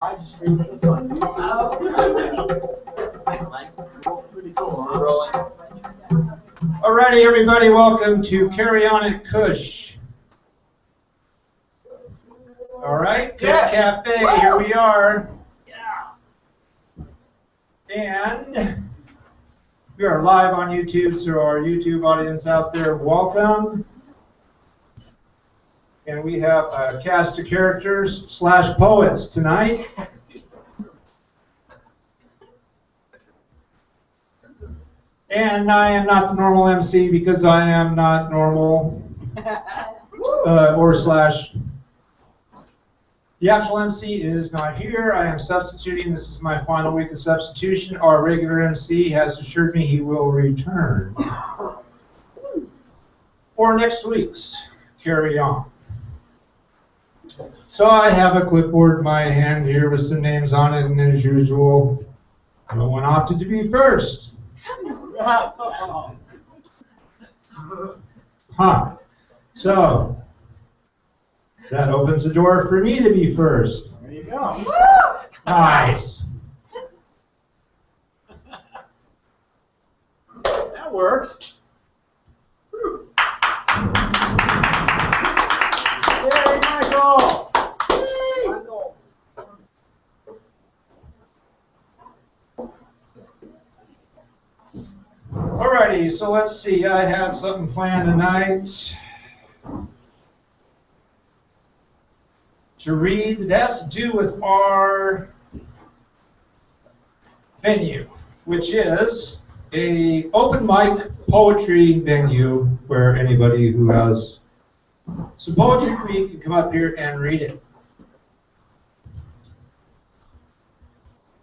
Live stream this one. Pretty cool, huh? Rolling. Alrighty, everybody, welcome to Carry On at Cush. Alright, Cush Cafe, here we are. And we are live on YouTube, so our YouTube audience out there, welcome. And we have a cast of characters / poets tonight. And I am not the normal MC because I am not normal. The actual MC is not here. I am substituting. This is my final week of substitution. Our regular MC has assured me he will return for next week's Carry On. So I have a clipboard in my hand here with some names on it, and as usual, no one opted to be first. Huh. So that opens the door for me to be first. There you go. Nice. That works. Yay, Michael! Alrighty, so let's see. I had something planned tonight to read that has to do with our venue, which is a open mic poetry venue where anybody who has some poetry for you can come up here and read it.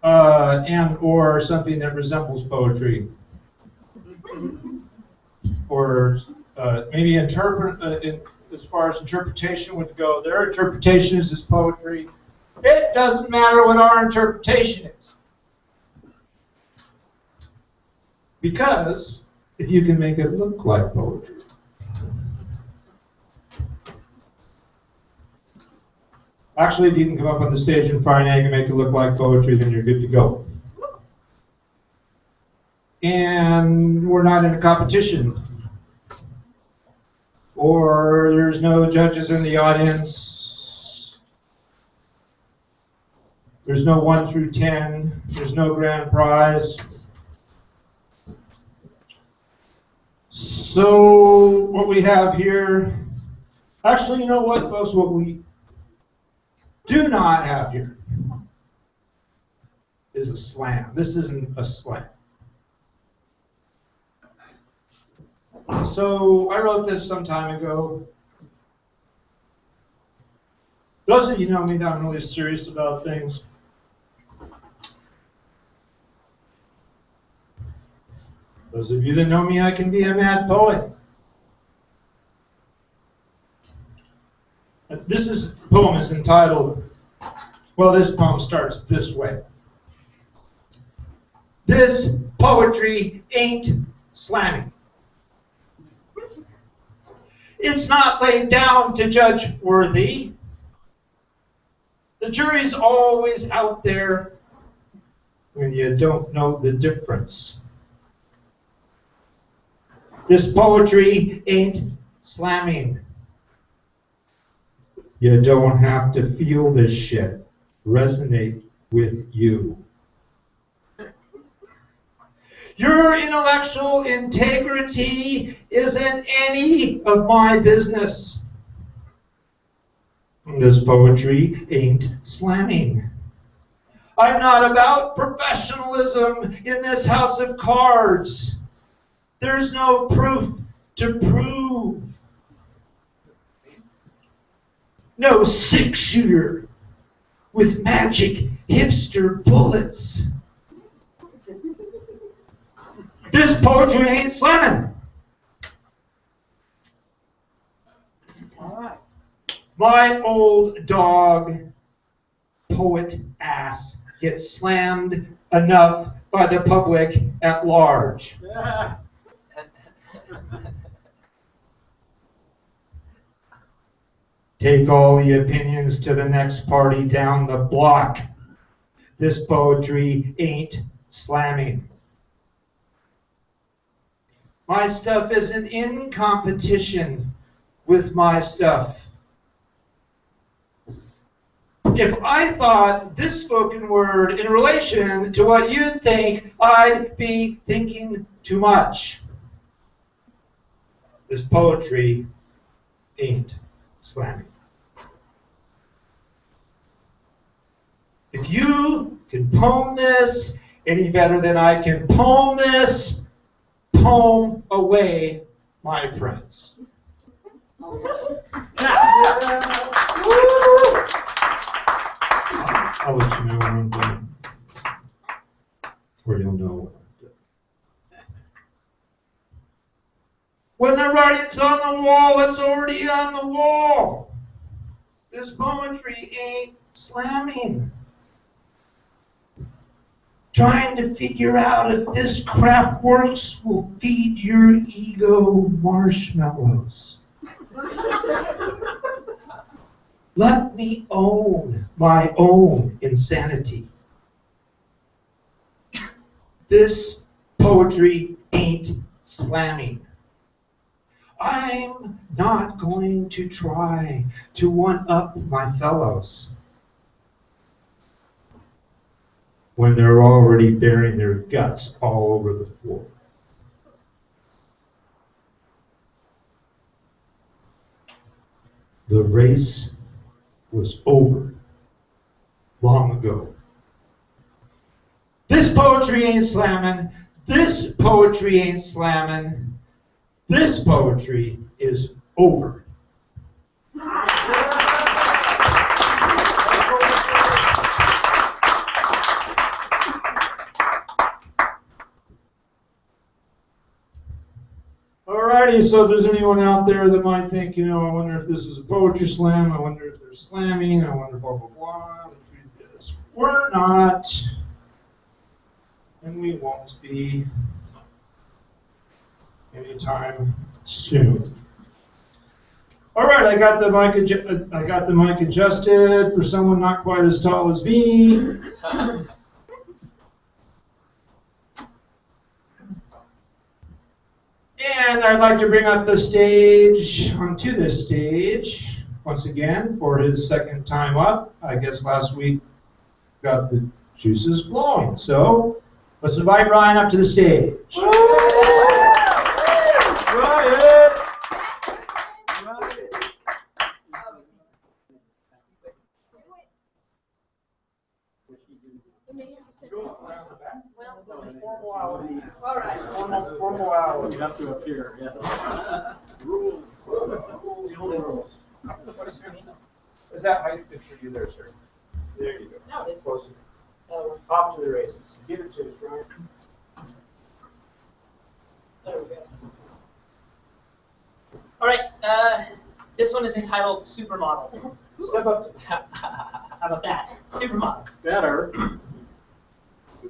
And or something that resembles poetry. Or maybe interpret, as far as interpretation would go, their interpretation is poetry. It doesn't matter what our interpretation is. Because if you can make it look like poetry. Actually, if you can come up on the stage in front and make it look like poetry, then you're good to go. And we're not in a competition. Or there's no judges in the audience. There's no 1 through 10. There's no grand prize. So what we have here, actually, you know what, folks, what we do not have here is a slam. This isn't a slam. So I wrote this some time ago. Those of you know me that I'm really serious about things. Those of you that know me, I can be a mad poet. This poem is entitled, well, this poem starts this way. This poetry ain't slamming. It's not laid down to judge worthy. The jury's always out there when you don't know the difference. This poetry ain't slamming. You don't have to feel this shit resonate with you. Your intellectual integrity isn't any of my business. This poetry ain't slamming. I'm not about professionalism in this house of cards. There's no proof to prove. No six-shooter with magic hipster bullets. This poetry ain't slamming. All right. My old dog, poet ass, gets slammed enough by the public at large. Yeah. Take all the opinions to the next party down the block. This poetry ain't slamming. My stuff isn't in competition with my stuff. If I thought this spoken word in relation to what you'd think, I'd be thinking too much. This poetry ain't slamming. If you can poem this any better than I can poem this, poem away, my friends. I'll let you know when I'm done, or you'll know when I'm done. When the writing's on the wall, it's already on the wall. This poetry ain't slamming. Trying to figure out if this crap works will feed your ego marshmallows. Let me own my own insanity. This poetry ain't slamming. I'm not going to try to one-up my fellows when they're already bearing their guts all over the floor. The race was over long ago. This poetry ain't slamming. This poetry ain't slamming. This poetry is over. Alrighty, so if there's anyone out there that might think, I wonder if this is a poetry slam, I wonder if they're slamming, I wonder blah, blah, blah, the truth is, we're not, and we won't be anytime soon. Alright, I got the mic adjusted for someone not quite as tall as me. And I'd like to bring up onto this stage, once again, for his second time up. I guess last week got the juices flowing. So let's invite Ryan up to the stage. All right. Formal hour. You have to appear. Yeah. Rules. Is that height good for you there, sir? There you go. No, it's Closer. Off to the races. Give it to us, Ryan. There we go. All right. This one is entitled Supermodels. Step up to How about that? Supermodels. better.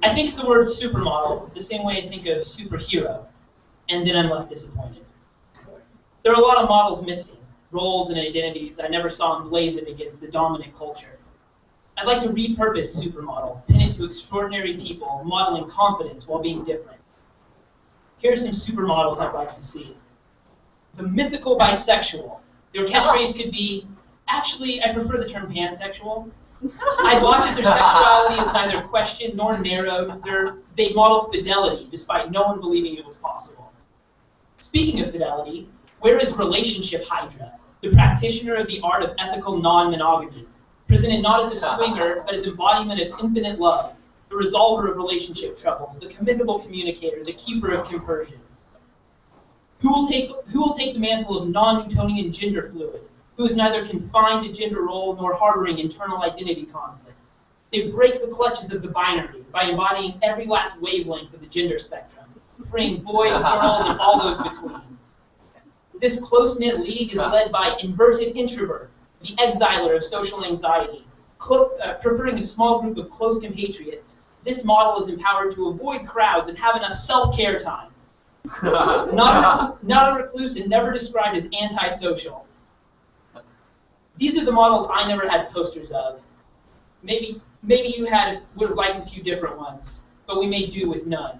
I think of the word supermodel the same way I think of superhero, and then I'm left disappointed. There are a lot of models missing, roles and identities I never saw emblazoned against the dominant culture. I'd like to repurpose supermodel, pin it to extraordinary people modeling confidence while being different. Here are some supermodels I'd like to see. The mythical bisexual. Their catchphrase could be, actually, I prefer the term pansexual. I'd watch as their sexuality is neither questioned nor narrowed. They model fidelity, despite no one believing it was possible. Speaking of fidelity, where is Relationship Hydra, the practitioner of the art of ethical non-monogamy, presented not as a swinger, but as embodiment of infinite love, the resolver of relationship troubles, the committable communicator, the keeper of compersion? Who will take the mantle of non-Newtonian gender fluid, who is neither confined to gender role nor harboring internal identity conflicts? They break the clutches of the binary by embodying every last wavelength of the gender spectrum, freeing boys, girls, and all those between. This close-knit league is led by inverted introvert, the exiler of social anxiety. Preferring a small group of close compatriots, this model is empowered to avoid crowds and have enough self-care time. Not a recluse and never described as antisocial. These are the models I never had posters of. Maybe Maybe you would have liked a few different ones, but we may do with none.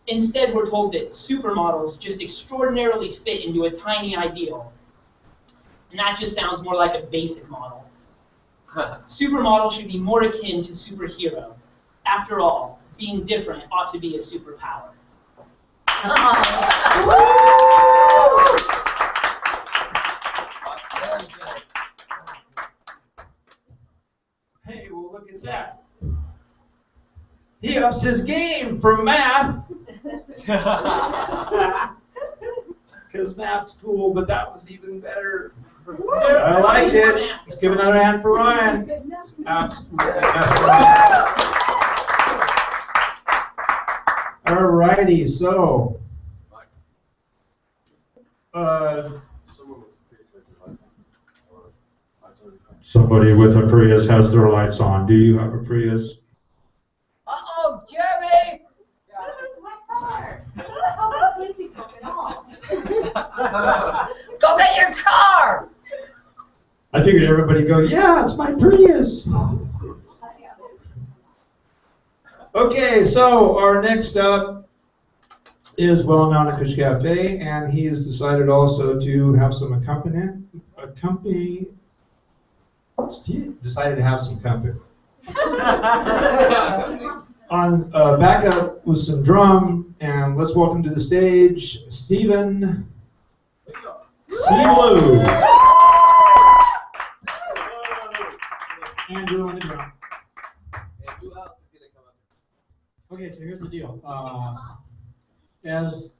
Instead, we're told that supermodels just extraordinarily fit into a tiny ideal. And that just sounds more like a basic model. Supermodel should be more akin to superhero. After all, being different ought to be a superpower. Hey, well, look at that. He ups his game from math. Because math's cool, but that was even better. I liked it. Let's give another hand for Ryan. Alrighty, so. Somebody with a Prius has their lights on. Do you have a Prius? Uh-oh, Jeremy! Go get your car! I figured everybody would go, yeah, it's my Prius. Okay, so our next up is well-known at Cush Cafe, and he has decided also to have some decided to have some company. On backup with some drum, and let's welcome to the stage, Stephen Blue. Andrew on the drum. Okay, so here's the deal. As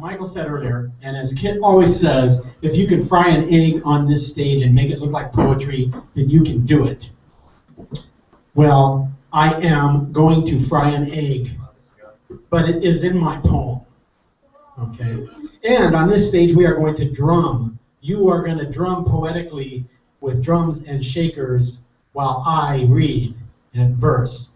Michael said earlier, and as Kit always says, if you can fry an egg on this stage and make it look like poetry, then you can do it. Well, I am going to fry an egg, but it is in my poem. Okay? And on this stage, we are going to drum. You are going to drum poetically with drums and shakers while I read in verse.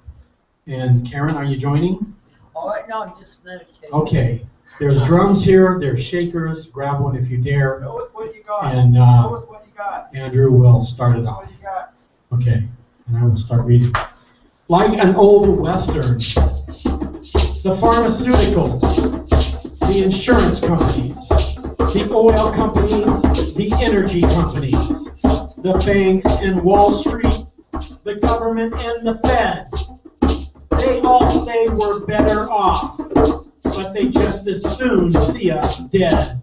And Karen, are you joining? Oh, no, I'm just meditating. Okay. There's drums here. There's shakers. Grab one if you dare. Show us what you got. And Show us what you got. Andrew will start it Show us off. what you got. Okay. And I will start reading. Like an old Western, the pharmaceuticals, the insurance companies, the oil companies, the energy companies, the banks and Wall Street, the government and the Fed. They all say we're better off, but they just as soon see us dead.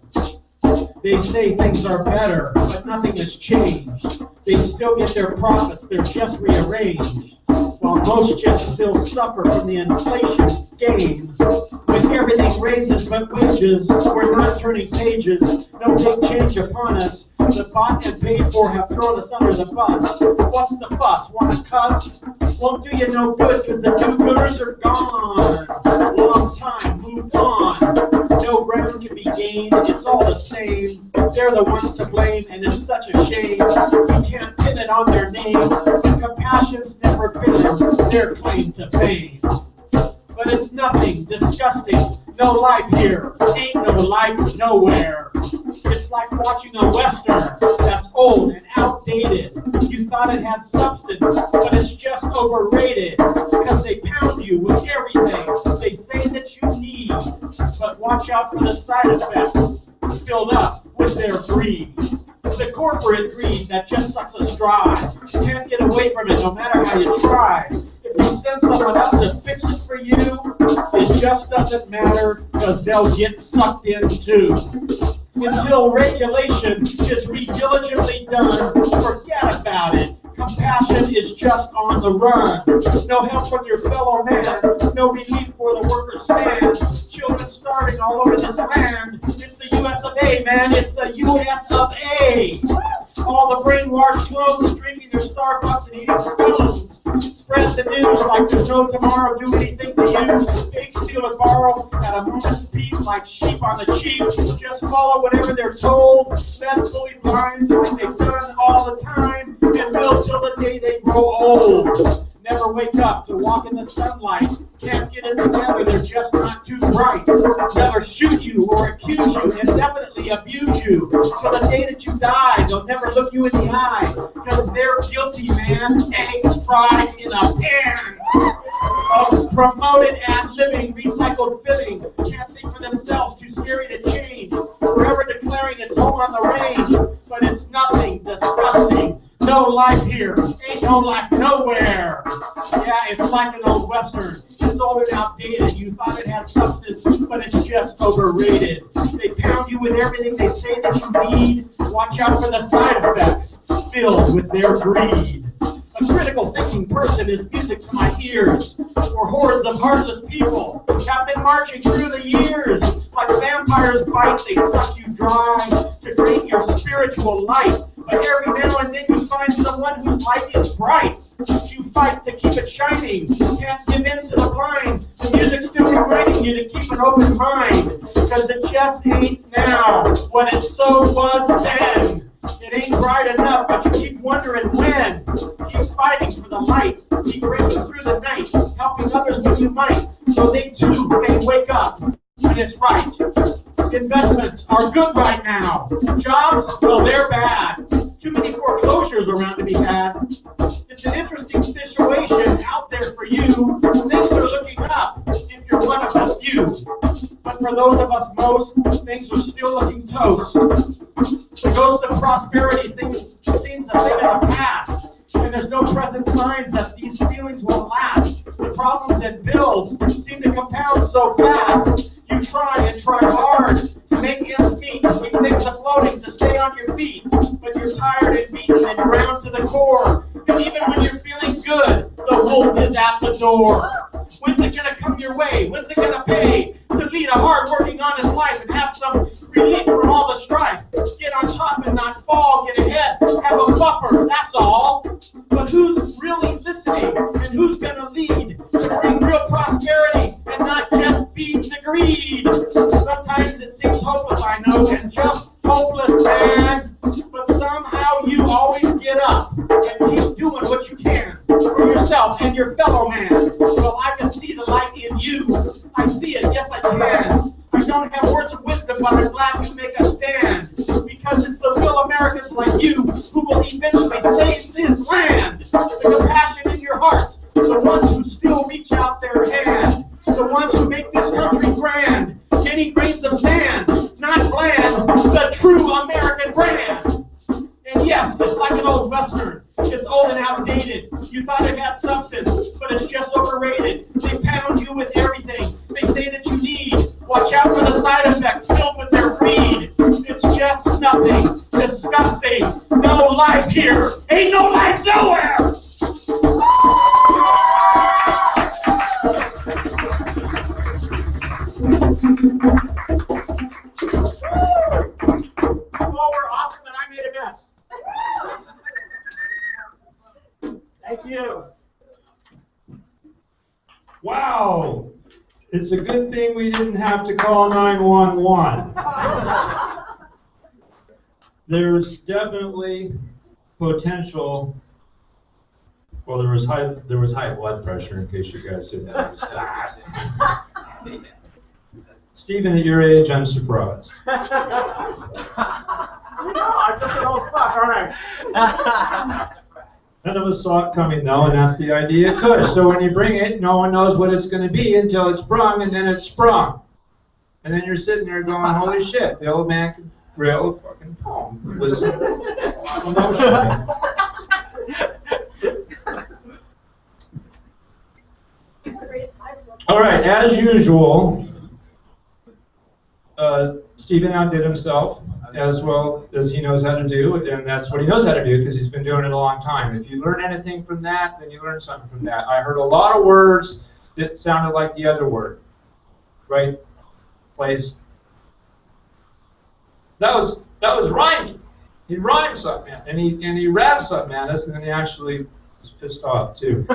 They say things are better, but nothing has changed. They still get their profits, they're just rearranged. While most just still suffer from the inflation gains. With everything raises but wages, we're not turning pages. No big change upon us. The bought and paid for have thrown us under the bus. What's the fuss? Wanna cuss? Won't do you no good because the do-gooders are gone. Long time, move on. No ground can be gained, it's all the same. They're the ones to blame, and it's such a shame. We can't pin it on their names. Compassion's never been their claim to fame. But it's nothing, disgusting, no life here, ain't no life nowhere. It's like watching a Western that's old and outdated. You thought it had substance, but it's just overrated. Because they pound you with everything they say that you need. But watch out for the side effects, filled up with their greed. The corporate greed that just sucks us dry. You can't get away from it no matter how you try. If you send someone else to fix it for you, it just doesn't matter because they'll get sucked in too. Until regulation is diligently done, forget about it. Compassion is just on the run. No help from your fellow man, no relief for the workers' stand. Children starving all over this land. It's the US of A, man, it's the US of A. All the brainwashed clones drinking their Starbucks and eating scones. Spread the news like there's no tomorrow, do anything to you. Take, steal, and borrow at a moment's peace like sheep on the cheap. Just follow whatever they're told. Faithfully blind like they've done all the time. And will till the day they grow old. never wake up to walk in the sunlight, can't get it together, they're just not too bright, never shoot you or accuse you, and definitely abuse you. So the day that you die, they'll never look you in the eye, because they're guilty, man. Eggs fried in a pan. Promoted ad-libbing, recycled fibbing, can't think for themselves, too scary to change, forever declaring it's home on the range, but it's nothing, disgusting. No life here, ain't no life nowhere. Yeah, it's like an old Western. It's old and outdated. You thought it had substance, but it's just overrated. They pound you with everything they say that you need. Watch out for the side effects filled with their greed. A critical thinking person is music to my ears, for hordes of heartless people have been marching through the years. Like vampires bite, they suck you dry to drain your spiritual light. But every now and then you find someone whose light is bright. You fight to keep it shining, can't give in to the blind. The music's still reminding you to keep an open mind, because it just ain't now what it so was then. It ain't bright enough, but you keep wondering when. Keep fighting for the light, keep breaking through the night, helping others when you might, so they too may wake up when it's right. Investments are good right now. Jobs, well, they're bad. Too many foreclosures around to be had. It's an interesting situation out there for you. Things are looking up if you're one of the few. But for those of us most, things are still looking toast. The ghost of prosperity seems a thing of the past, and there's no present signs that these feelings will last. The problems and bills seem to compound so fast. You try and try hard to make ends meet, to keep things afloating, to stay on your feet, but you're tired and beaten and ground to the core. And even when you're feeling good, the wolf is at the door. When's it gonna come your way? When's it gonna pay to lead a hard-working, honest life and have some relief from all the strife? Get on top and not fall, get ahead, have a buffer, that's all. But who's really listening, and who's gonna lead to bring real prosperity and not just feed the greed? Sometimes it seems hopeless, I know, and just hopeless, man. But somehow you always get up and keep doing what you can for yourself and your fellow man. Well, I can see the light in you. I see it, yes I can. I don't have words of wisdom, but I'm glad you make a stand. Because it's the real Americans like you who will eventually save this land. The compassion in your heart, the ones who still reach out their hand, the ones who make this country grand. Any grains of sand, not bland, the true American brand. And yes, it's like an old Western. It's old and outdated. You thought it had substance, but it's just overrated. They pound you with everything they say that you need. Watch out for the side effects filled with their greed. It's just nothing. Disgusting. No life here. Ain't no life nowhere. Oh, we're awesome and I made a mess. Thank you. Wow. It's a good thing we didn't have to call 911. There's definitely potential. Well, there was high blood pressure, in case you guys didn't understand. Stephen, at your age, I'm surprised. I'm just an old fuck, aren't I? None of us saw it coming, though, and that's the idea of Cush. So when you bring it, no one knows what it's going to be until it's brung, and then it's sprung. And then you're sitting there going, holy shit, the old man could rail a fucking poem. Listen. All right, as usual, Stephen outdid himself as well as he knows how to do, and that's what he knows how to do because he's been doing it a long time. If you learn anything from that, then you learn something from that. I heard a lot of words that sounded like the other word. Right? Place. That was rhyming. He rhymed something, and he rapped something at us, and then he actually was pissed off too.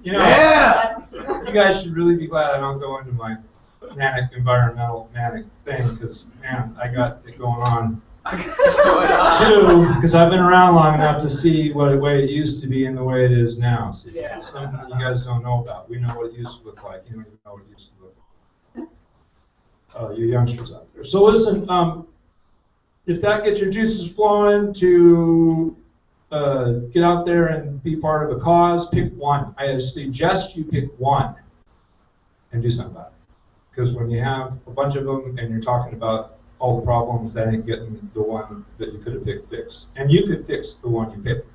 You know, Yeah! You guys should really be glad I don't go into my environmental manic thing, because man, I got it going on. Two, because I've been around long enough to see what the way it used to be and the way it is now. See, Yeah. it's something that you guys don't know about. We know what it used to look like. You don't even know what it used to look like. You youngsters out there. So listen, if that gets your juices flowing to get out there and be part of a cause, pick one. I suggest you pick one and do something about it. Because when you have a bunch of them and you're talking about all the problems, that ain't getting the one that you could have picked fixed. And you could fix the one you picked.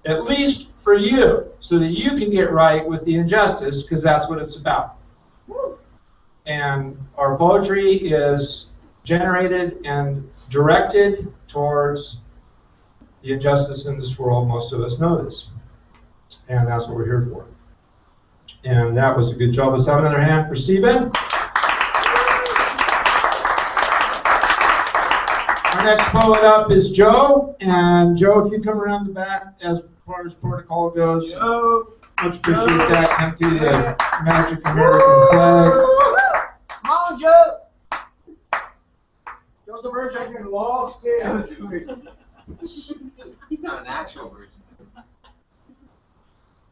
At least for you, so that you can get right with the injustice, because that's what it's about. And our poetry is generated and directed towards the injustice in this world. Most of us know this. And that's what we're here for. And that was a good job. Let's have another hand for Stephen. Our next poet up is Joe. And Joe, if you come around the back as far as protocol goes, Joe. much appreciate that. Come to the Magic American flag. Come on, Joe. Joe's a virgin in lost. He's not an actual version.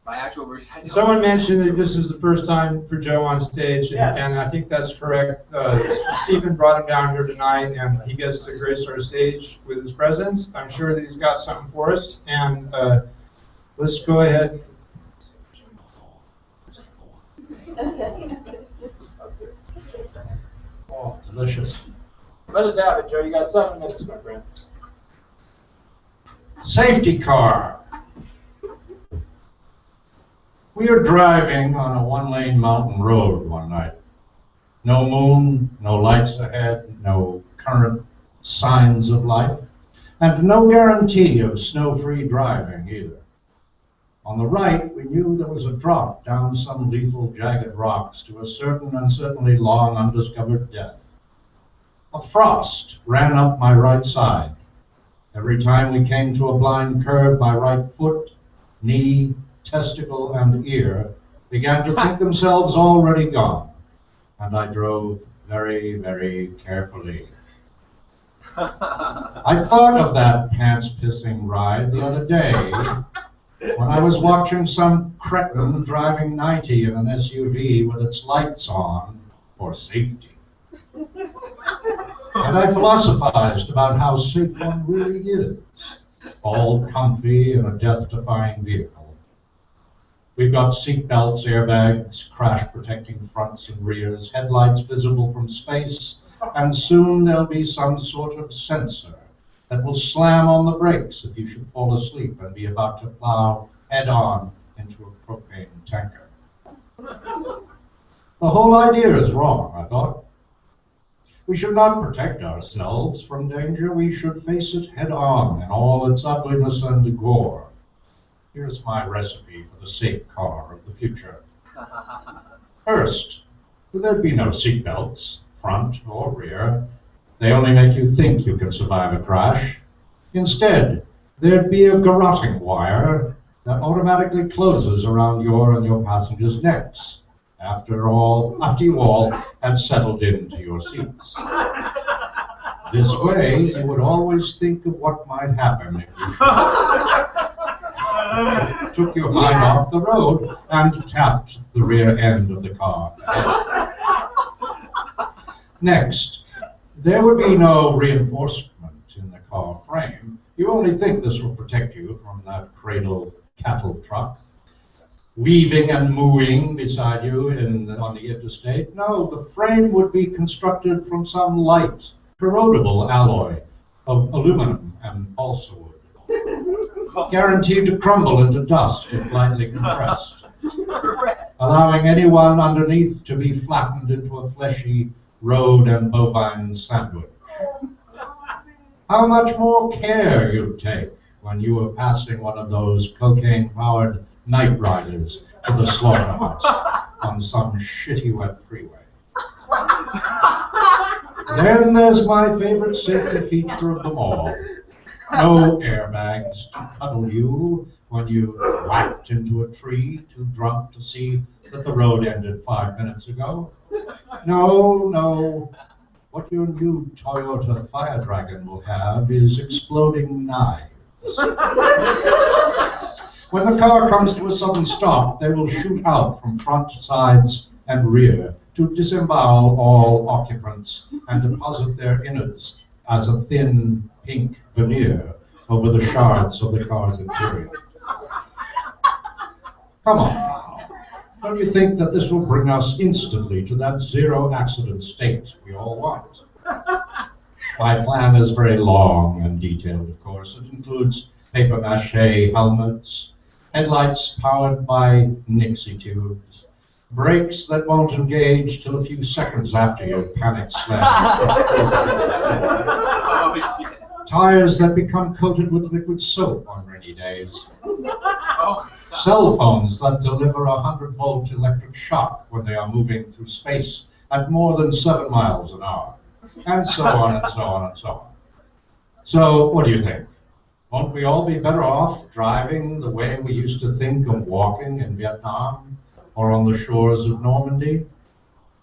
By actual version, I don't Someone mentioned that this is the first time for Joe on stage, and, Yes. and I think that's correct. Stephen brought him down here tonight, and he gets to grace our stage with his presence. I'm sure that he's got something for us, and let's go ahead. Oh, delicious. Let us have it, Joe. You got 7 minutes, my friend. Safety car. We were driving on a one-lane mountain road one night. No moon, no lights ahead, no current signs of life, and no guarantee of snow-free driving either. On the right, we knew there was a drop down some lethal jagged rocks to a certain and certainly long undiscovered death. A frost ran up my right side. Every time we came to a blind curve, my right foot, knee, testicle, and ear began to think themselves already gone, and I drove very, very carefully. I thought of that pants-pissing ride the other day when I was watching some cretin driving 90 in an SUV with its lights on for safety. And I philosophized about how safe one really is, all comfy in a death-defying vehicle. We've got seat belts, airbags, crash-protecting fronts and rears, headlights visible from space, and soon there'll be some sort of sensor that will slam on the brakes if you should fall asleep and be about to plow head-on into a propane tanker. The whole idea is wrong, I thought. We should not protect ourselves from danger. We should face it head-on in all its ugliness and gore. Here's my recipe for the safe car of the future. First, there'd be no seat belts, front or rear. They only make you think you can survive a crash. Instead, there'd be a garroting wire that automatically closes around your and your passengers' necks after you all had settled into your seats. This way, you would always think of what might happen if you took your mind off the road and tapped the rear end of the car. Next, there would be no reinforcement in the car frame. You only think this will protect you from that cradle cattle truck weaving and mooing beside you on the interstate. No, the frame would be constructed from some light, corrodable alloy of aluminum and balsa wood, guaranteed to crumble into dust if lightly compressed, allowing anyone underneath to be flattened into a fleshy road and bovine sandwich. How much more care you'd take when you were passing one of those cocaine-powered night riders to the slaughterhouse on some shitty wet freeway. Then there's my favorite safety feature of them all. No airbags to cuddle you when you whacked into a tree, too drunk to see that the road ended 5 minutes ago. No, What your new Toyota Fire Dragon will have is exploding knives. When the car comes to a sudden stop, they will shoot out from front, sides, and rear to disembowel all occupants and deposit their innards as a thin pink veneer over the shards of the car's interior. Come on now. Don't you think that this will bring us instantly to that zero accident state we all want? My plan is very long and detailed, of course. It includes paper mache helmets, headlights powered by Nixie tubes, brakes that won't engage till a few seconds after your panic slam, Oh, shit. tires that become coated with liquid soap on rainy days, Oh, cell phones that deliver a 100-volt electric shock when they are moving through space at more than 7 miles an hour, and so on and so on and so on. So, what do you think? Won't we all be better off driving the way we used to think of walking in Vietnam or on the shores of Normandy?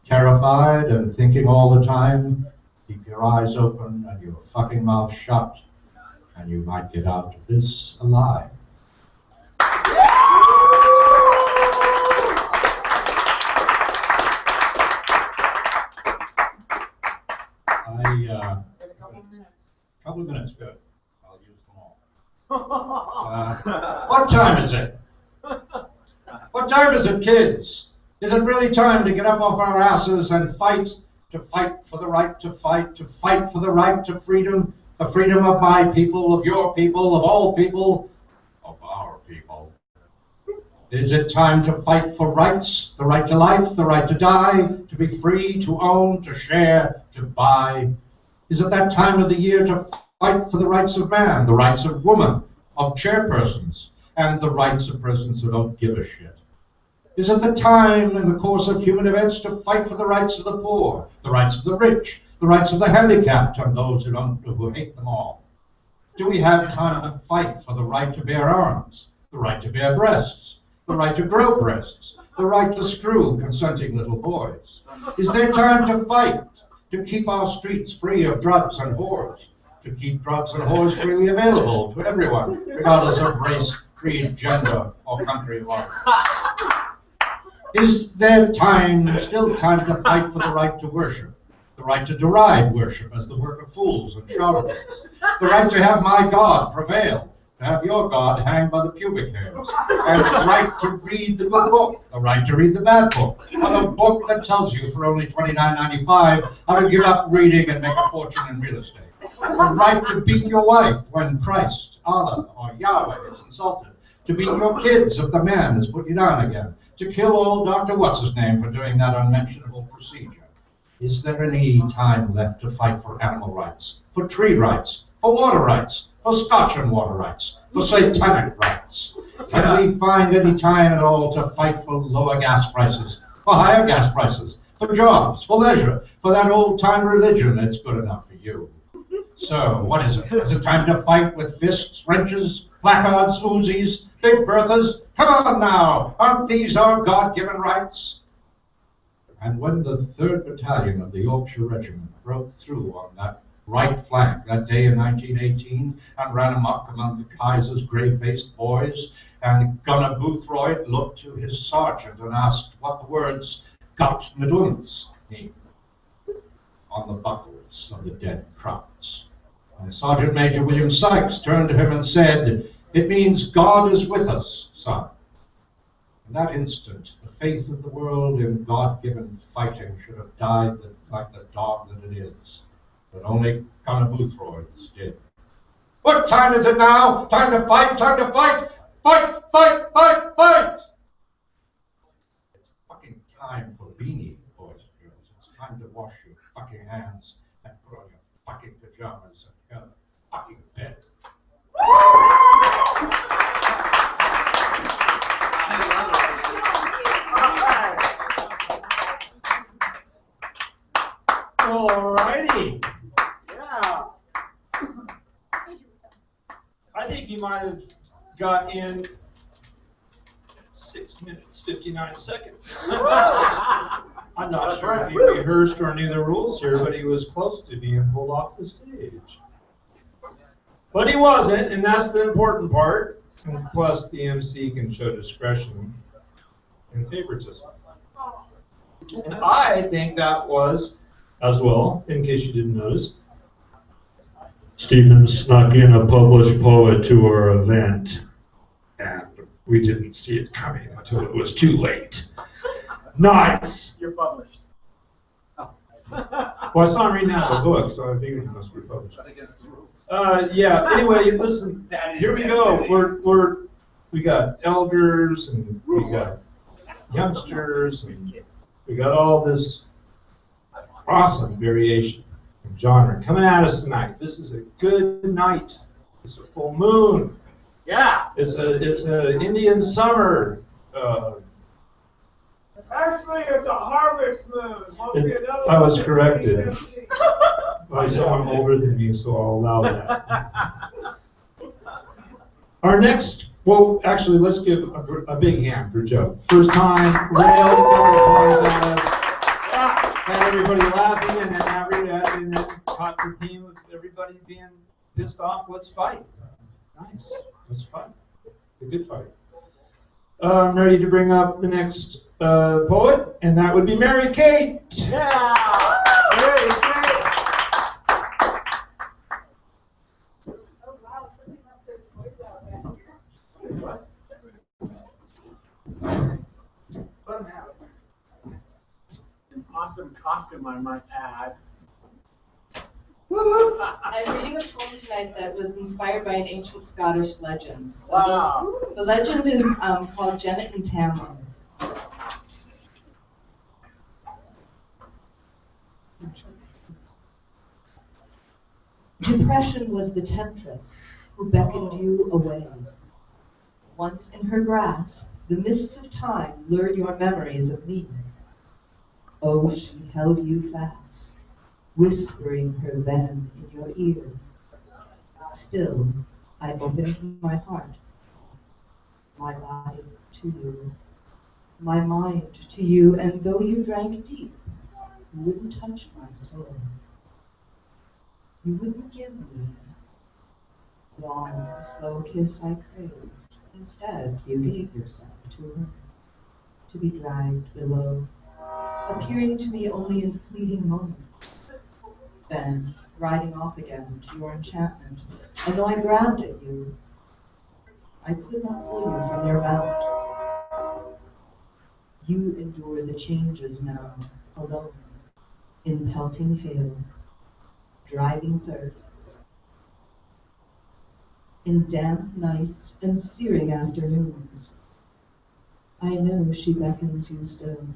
Terrified and thinking all the time, keep your eyes open and your fucking mouth shut, and you might get out of this alive. Couple of minutes, good. I'll use them all. What time is it? What time is it, kids? Is it really time to get up off our asses and fight for the right to fight for the right to freedom, the freedom of my people, of your people, of all people, of our people? Is it time to fight for rights, the right to life, the right to die, to be free, to own, to share, to buy? Is it that time of the year to fight for the rights of man, the rights of woman, of chairpersons, and the rights of persons who don't give a shit? Is it the time in the course of human events to fight for the rights of the poor, the rights of the rich, the rights of the handicapped, and those who hate them all? Do we have time to fight for the right to bear arms, the right to bear breasts, the right to grow breasts, the right to screw consenting little boys? Is there time to fight to keep our streets free of drugs and whores, to keep drugs and whores freely available to everyone, regardless of race, creed, gender, or country of origin? Is there still time to fight for the right to worship, the right to deride worship as the work of fools and charlatans, the right to have my God prevail, to have your God hang by the pubic hairs, and the right to read the good book, the right to read the bad book, or the book that tells you for only $29.95 how to give up reading and make a fortune in real estate, the right to beat your wife when Christ, Allah, or Yahweh is insulted, to beat your kids if the man has put you down again, to kill old Dr. What's-His-Name for doing that unmentionable procedure. Is there any time left to fight for animal rights, for tree rights, for water rights, for scotch and water rights, for satanic rights? Can we find any time at all to fight for lower gas prices, for higher gas prices, for jobs, for leisure, for that old-time religion that's good enough for you? So, what is it? Is it time to fight with fists, wrenches, placards, Uzis, Big Berthas? Come on now, aren't these our God-given rights? And when the 3rd Battalion of the Yorkshire Regiment broke through on that right flank that day in 1918 and ran amok among the Kaiser's gray-faced boys, and Gunner Boothroyd looked to his sergeant and asked what the words "Gott mit uns" mean on the buckles of the dead Krauts. And Sergeant Major William Sykes turned to him and said, "It means God is with us, son." In that instant, the faith of the world in God-given fighting should have died like the dog that it is. But only Gunner Boothroyd's did. What time is it now? Time to fight, time to fight! Fight, fight, fight, fight! It's fucking time for beanie, boys and girls. It's time to wash your fucking hands and put on your fucking pajamas and go to fucking bed. Alrighty. Yeah. I think he might have got in. 6 minutes, 59 seconds. I'm not sure if he rehearsed or knew the rules here, but he was close to being pulled off the stage. But he wasn't, and that's the important part. And plus, the MC can show discretion and favoritism. And I think that was, as well, in case you didn't notice, Stephen snuck in a published poet to our event, and we didn't see it coming until it was too late. Nice! You're published. Well, I saw him reading out of a book, so I figured he must be published. Yeah, anyway, listen, here we go. We got elders, and we got youngsters, and we got all this awesome variation in genre coming at us tonight. This is a good night. It's a full moon. Yeah. It's a Indian summer. Actually, it's a harvest moon. I was corrected by someone older than me, so I'll allow that. Our next, well, actually, let's give a big hand for Joe. First time, railed, applause at us. Had everybody laughing, and then caught the theme of everybody being pissed off. Let's fight. Nice. Let's fight. A good fight. I'm ready to bring up the next poet, and that would be Mary Kate. Yeah. Mary Kate. Awesome costume, I might add. I'm reading a poem tonight that was inspired by an ancient Scottish legend. So Wow. the legend is called Janet and Tamlin. Depression was the temptress who beckoned you away. Once in her grasp, the mists of time lured your memories of me. Oh, she held you fast, whispering her venom in your ear. Still, I opened my heart, my body to you, my mind to you, and though you drank deep, you wouldn't touch my soul. You wouldn't give me the long, slow kiss I craved. Instead, you gave yourself to her, to be dragged below, appearing to me only in fleeting moments, then riding off again to your enchantment. And though I grabbed at you, I could not pull you from your mount. You endure the changes now, alone, in pelting hail, driving thirsts, in damp nights and searing afternoons. I know she beckons you still.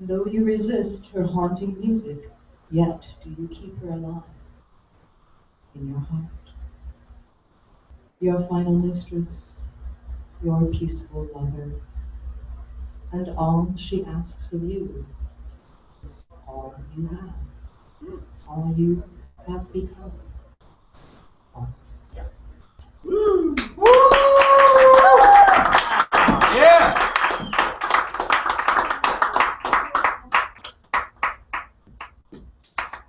Though you resist her haunting music, yet do you keep her alive in your heart. Your final mistress, your peaceful lover, and all she asks of you is all you have, all you have become. Woo! Woo! Yeah!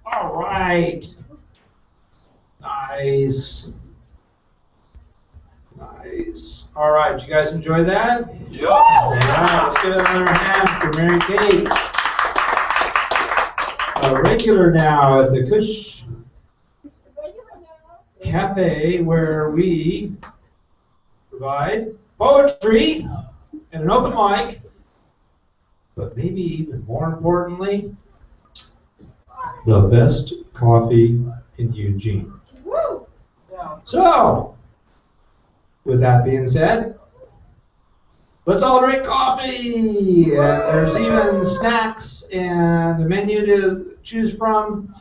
All right. Nice. Nice. All right, did you guys enjoy that? Yep. Yeah, let's give it another hand for Mary Kate. A regular now at the Cush Cafe, where we provide poetry and an open mic, but maybe even more importantly, the best coffee in Eugene. So, with that being said, let's all drink coffee. There's even snacks and a menu to choose from.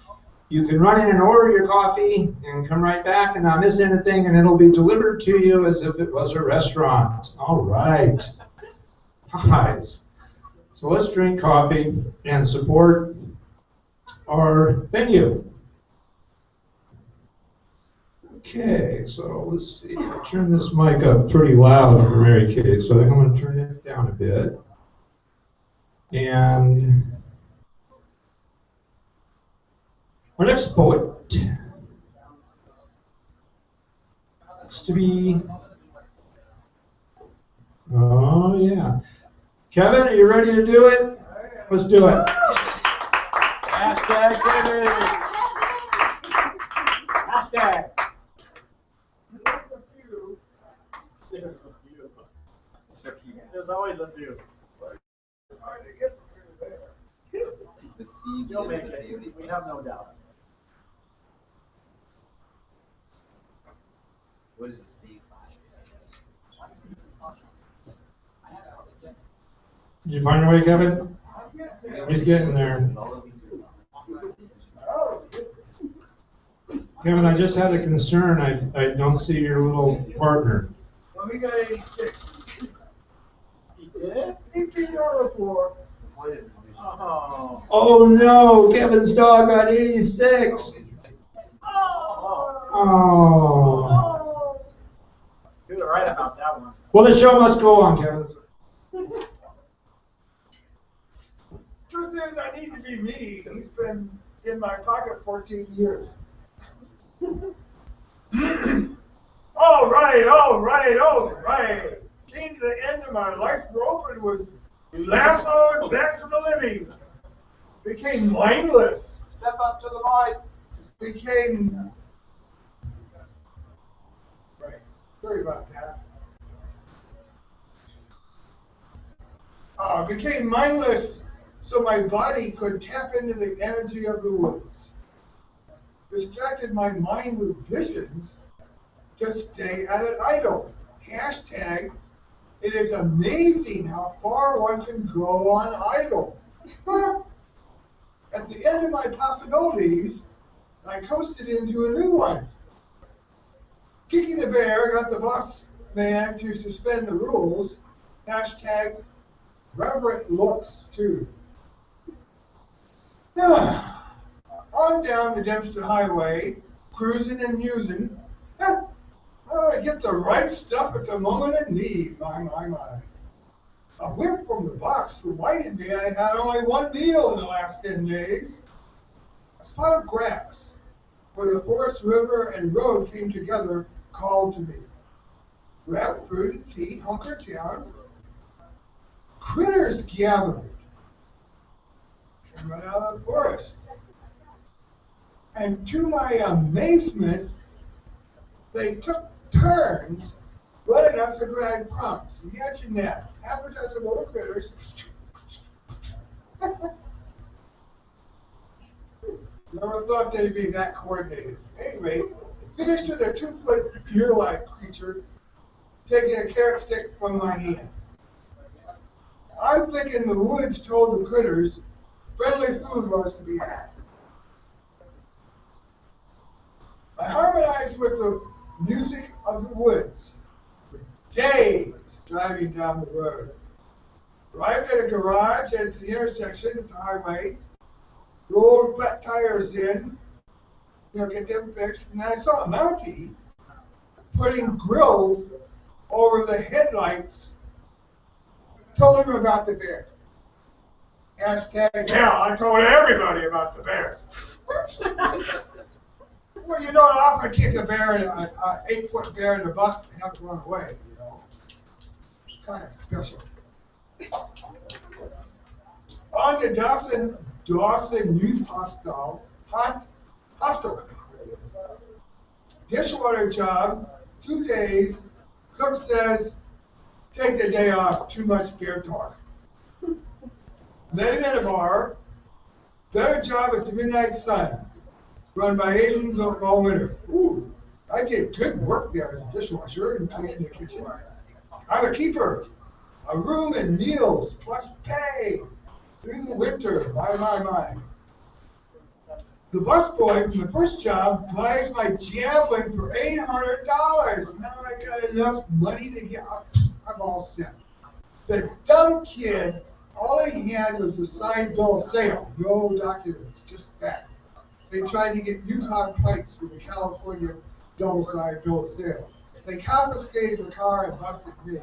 You can run in and order your coffee and come right back and not miss anything, and it'll be delivered to you as if it was a restaurant. All right. Guys, so let's drink coffee and support our venue. Okay, so let's see. I'll turn this mic up pretty loud for Mary Kate, so I think I'm going to turn it down a bit. And our next poet is to be, oh yeah. Kevin, are you ready to do it? Let's do it. Hashtag Kevin. Hashtag. There's a few. There's always a few. You'll make it. We have no doubt. What is it, Steve? Did you find your way, Kevin? He's getting there. Kevin, I just had a concern. I don't see your little partner. Well, we got 86. He did? He peed on the floor. Oh. Oh no, Kevin's dog got 86. Oh. He was right about that one. Well, the show must go on, Kevin. Truth is, I need to be me. He's been in my pocket 14 years. All right. Came to the end of my life rope and was lassoed back to the living. Became mindless. Step up to the mic. Became. Right. Sorry about that. Became mindless so my body could tap into the energy of the woods. Distracted my mind with visions to stay at it idle. Hashtag, it is amazing how far one can go on idle. At the end of my possibilities, I coasted into a new one. Kicking the bear got the boss man to suspend the rules. Hashtag, reverent looks too. On down the Dempster Highway, cruising and musing. How do I get the right stuff at the moment of need? My. A whip from the box reminded me I had only one meal in the last 10 days. A spot of grass where the forest, river, and road came together called to me. Grabbed food and tea, hunkered down. Critters gathered. Came right out of the forest. And to my amazement, they took turns running up to grab crumbs. Imagine that. Half a dozen little critters. Never thought they'd be that coordinated. Anyway, finished with a 2-foot deer-like creature taking a carrot stick from my hand. I'm thinking the woods told the critters friendly food was to be had. I harmonized with the music of the woods for days driving down the road. Arrived at a garage at the intersection of the highway, rolled flat tires in, get them fixed, and then I saw a Mountie putting grills over the headlights. Told him about the bear. Hashtag, yeah, I told everybody about the bear. Well, you don't often kick a bear, an 8-foot bear in the butt and have to run away, you know. It's kind of special. On to Dawson Youth Hostel. Dishwater job, 2 days. Cook says, take the day off, too much beer talk. Met him at a bar. Better job at the Midnight Sun, run by Asians all winter. Ooh, I did good work there as a dishwasher and cleaning the kitchen. I'm a keeper. A room and meals plus pay through the winter. My. The busboy from the first job buys my javelin for $800. Now I got enough money to get. I'm all set. The dumb kid, all he had was a signed bill of sale. No documents, just that. They tried to get Yukon plates with a California double-sided bill of sale. They confiscated the car and busted me.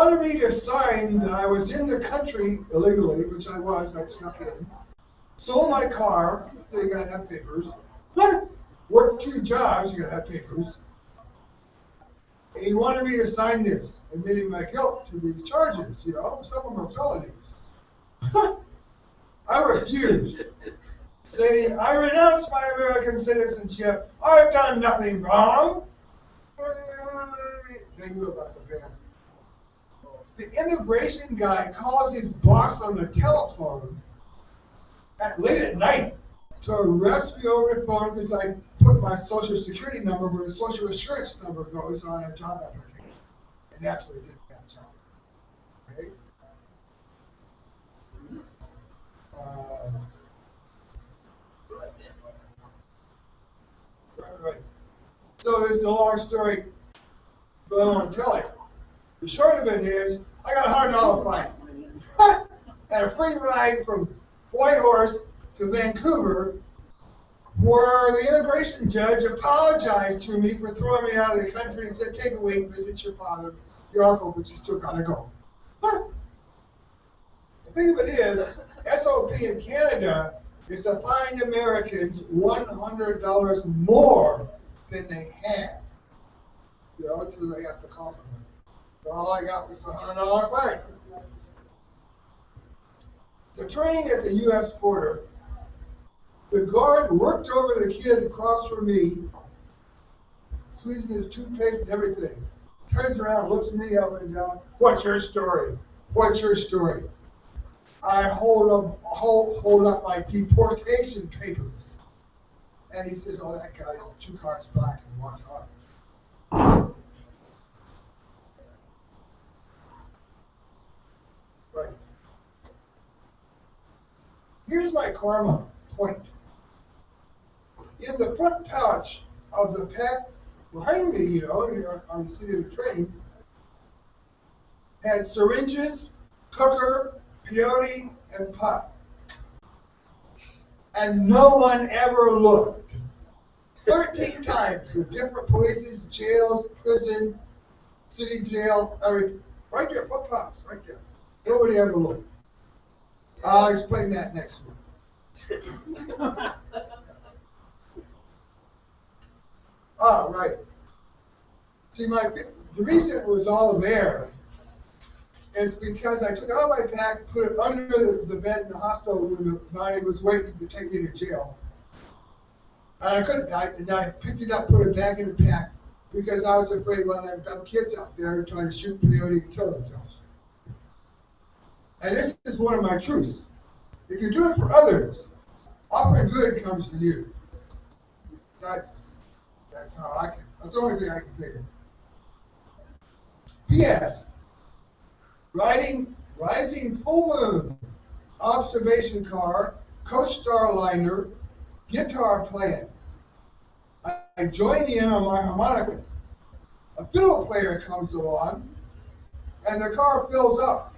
wanted me to sign that I was in the country illegally, which I was, I snuck in, sold my car, you gotta have papers, worked 2 jobs, you gotta have papers. And he wanted me to sign this, admitting my guilt to these charges, you know, some of them are felonies. I refused, saying, I renounce my American citizenship, I've done nothing wrong. They knew about the ban. The immigration guy calls his boss on the telephone late at night to arrest me over the phone because I put my social security number where the social insurance number goes on a job application. And that's what he did that job. Okay? Right. So there's a long story, but I won't tell it. The short of it is, I got a $100 fine and a free ride from Whitehorse to Vancouver, where the immigration judge apologized to me for throwing me out of the country and said, take a week, visit your father, your uncle, but you still gotta go. The thing of it is, SOP in Canada is to find Americans $100 more than they have. You know, until they have to call somebody. So all I got was a $100 fine. The train at the U.S. border, the guard worked over the kid across from me, squeezing his toothpaste and everything. Turns around, looks me up and down. What's your story? What's your story? I hold up my deportation papers. And he says, oh, that guy's 2 cars back and walks off. Right. Here's my karma point. In the front pouch of the pack behind me, you know, on the seat of the train, had syringes, cooker, peyote, and pot. And no one ever looked. 13 times with different places, jails, prison, city jail, everything. Right there, foot pops, right there. Nobody ever looked. I'll explain that next week. Oh, right. See, the reason it was all there is because I took it out of my pack, put it under the bed in the hospital room. Bonnie was waiting to take me to jail. And I couldn't, and I picked it up, put it back in the pack, because I was afraid when I have kids out there trying to shoot peyote and kill themselves. And this is one of my truths. If you do it for others, often good comes to you. That's how I can. That's the only thing I can think of. P.S. Rising full moon, observation car, coach starliner, guitar playing. I join in on my harmonica. A fiddle player comes along, and the car fills up.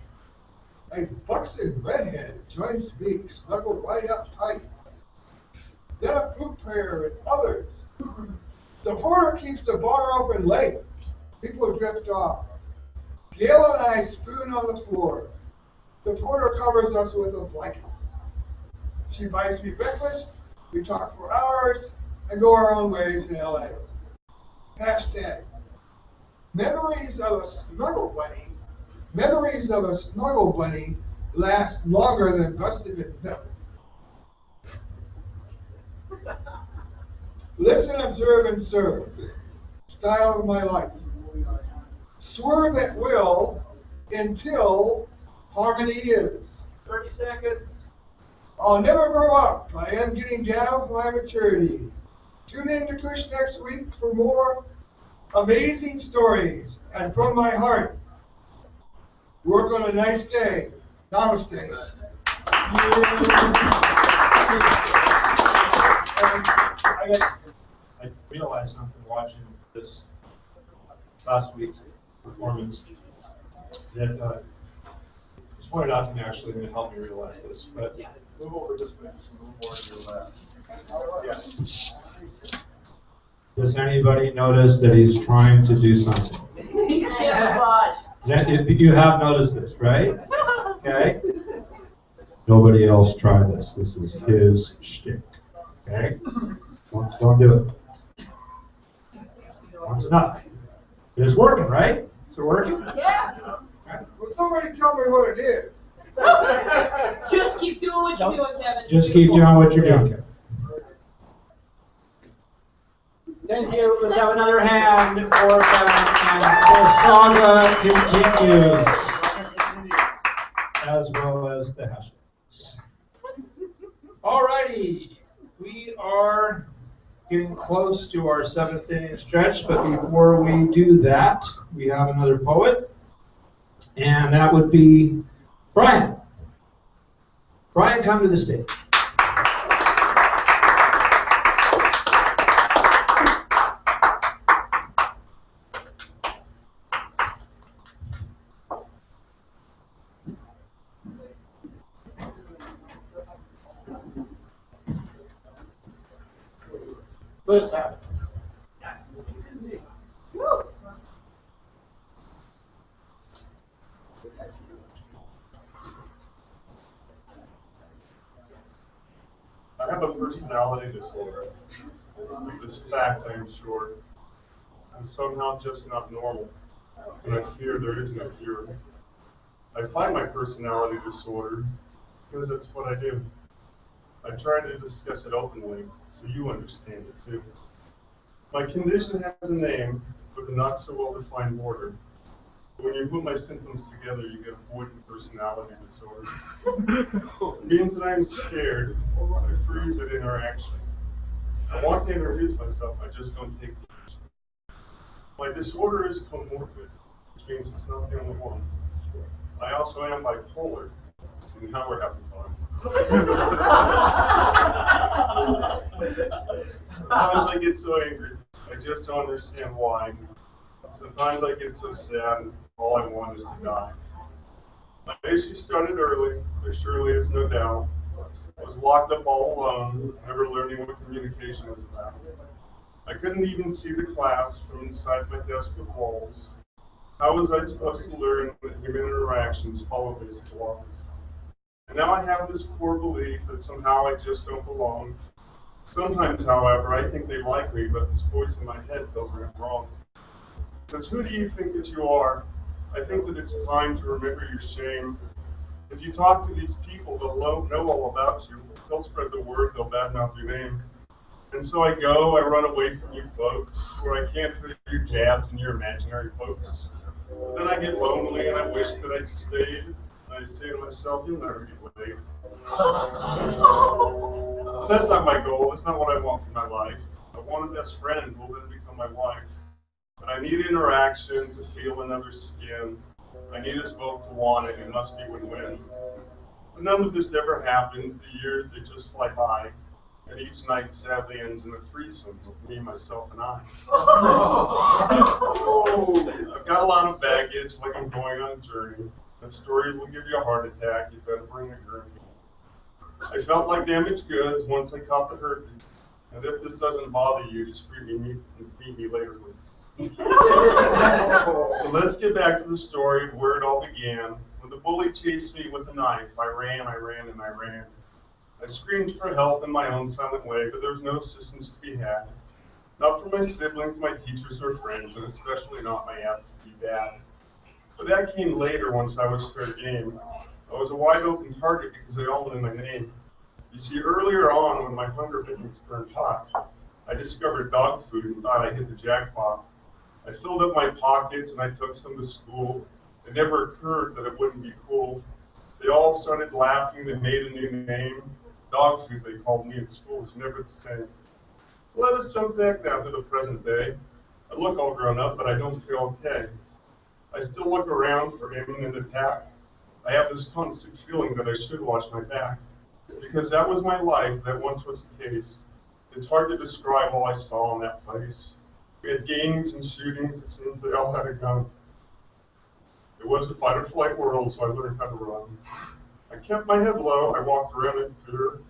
A buxom redhead joins me, snuggled right up tight. Then a flute player and others. The porter keeps the bar open late. People drift off. Gail and I spoon on the floor. The porter covers us with a blanket. She buys me breakfast. We talk for hours and go our own ways in LA. Hashtag. Memories of a snuggle bunny. Memories of a snuggle bunny last longer than busted in milk. Listen, observe, and serve. Style of my life. Swerve at will until harmony is. 30 seconds. I'll never grow up. I am getting down for my maturity. Tune in to Cush next week for more amazing stories. And from my heart, work on a nice day. Namaste. I realized something watching this last week's performance that was pointed out to me actually, and it helped me realize this. But Move over this way. Move more to your left. Yeah. does anybody notice that he's trying to do something? You have noticed this, right? Okay. Nobody else try this. This is his shtick. Okay. Don't do it. Once enough. It's working, right? Is it working? Yeah. Will somebody tell me what it is? Just keep doing what you're doing, Kevin. Just keep doing what you're doing. Thank you. Let's have another hand for them. And the saga continues. As well as the hashtags. Alrighty, we are getting close to our 7th inning stretch, but before we do that, we have another poet, and that would be Brian. Brian, come to the stage. Let's have it. I have a personality disorder. Of this fact, I am sure. I'm somehow just not normal, and I fear there is no cure. I find my personality disorder because that's what I do. I try to discuss it openly so you understand it too. My condition has a name with a not so well-defined border. When you put my symptoms together, you get avoidant personality disorder. It means that I'm scared, so I freeze at interaction. I want to introduce myself, I just don't take the action. My disorder is comorbid, which means it's not the only one. I also am bipolar, so now we're having fun. Sometimes I get so angry, I just don't understand why. Sometimes I get so sad, all I want is to die. My issue started early, there surely is no doubt. I was locked up all alone, never learning what communication was about. I couldn't even see the class from inside my desk with walls. How was I supposed to learn that human interactions follow basic laws? And now I have this poor belief that somehow I just don't belong. Sometimes, however, I think they like me, but this voice in my head tells me I'm wrong. Because who do you think that you are? I think that it's time to remember your shame. If you talk to these people, they'll know all about you. They'll spread the word, they'll badmouth your name. And so I run away from you folks, where I can't feel your jabs and your imaginary pokes. But then I get lonely and I wish that I'd stayed. And I say to myself, you'll never get laid. That's not my goal, that's not what I want for my life. I want a best friend who will then become my wife. But I need interaction to feel another's skin. I need us both to want it. It must be win-win. But none of this ever happens. The years, they just fly by. And each night sadly ends in a threesome with me, myself, and I. I've got a lot of baggage, like I'm going on a journey. The story will give you a heart attack. You better bring a gurney. I felt like damaged goods once I caught the herpes. And if this doesn't bother you, discreet me and meet me later, please. But let's get back to the story of where it all began. When the bully chased me with a knife, I ran, and I ran. I screamed for help in my own silent way, but there was no assistance to be had. Not from my siblings, my teachers, or friends, and especially not my absentee dad. But that came later once I was fair game. I was a wide open target because they all knew my name. You see, earlier on, when my hunger pains burned hot, I discovered dog food and thought I hit the jackpot. I filled up my pockets and I took some to school. It never occurred that it wouldn't be cool. They all started laughing, they made a new name. Dog food, they called me in school, was never the same. Let us jump back down to the present day. I look all grown up, but I don't feel okay. I still look around for imminent attack. I have this constant feeling that I should watch my back. Because that was my life, that once was the case. It's hard to describe all I saw in that place. We had gangs and shootings, it seems they all had a gun. It was a fight or flight world, so I learned how to run. I kept my head low, I walked around in fear.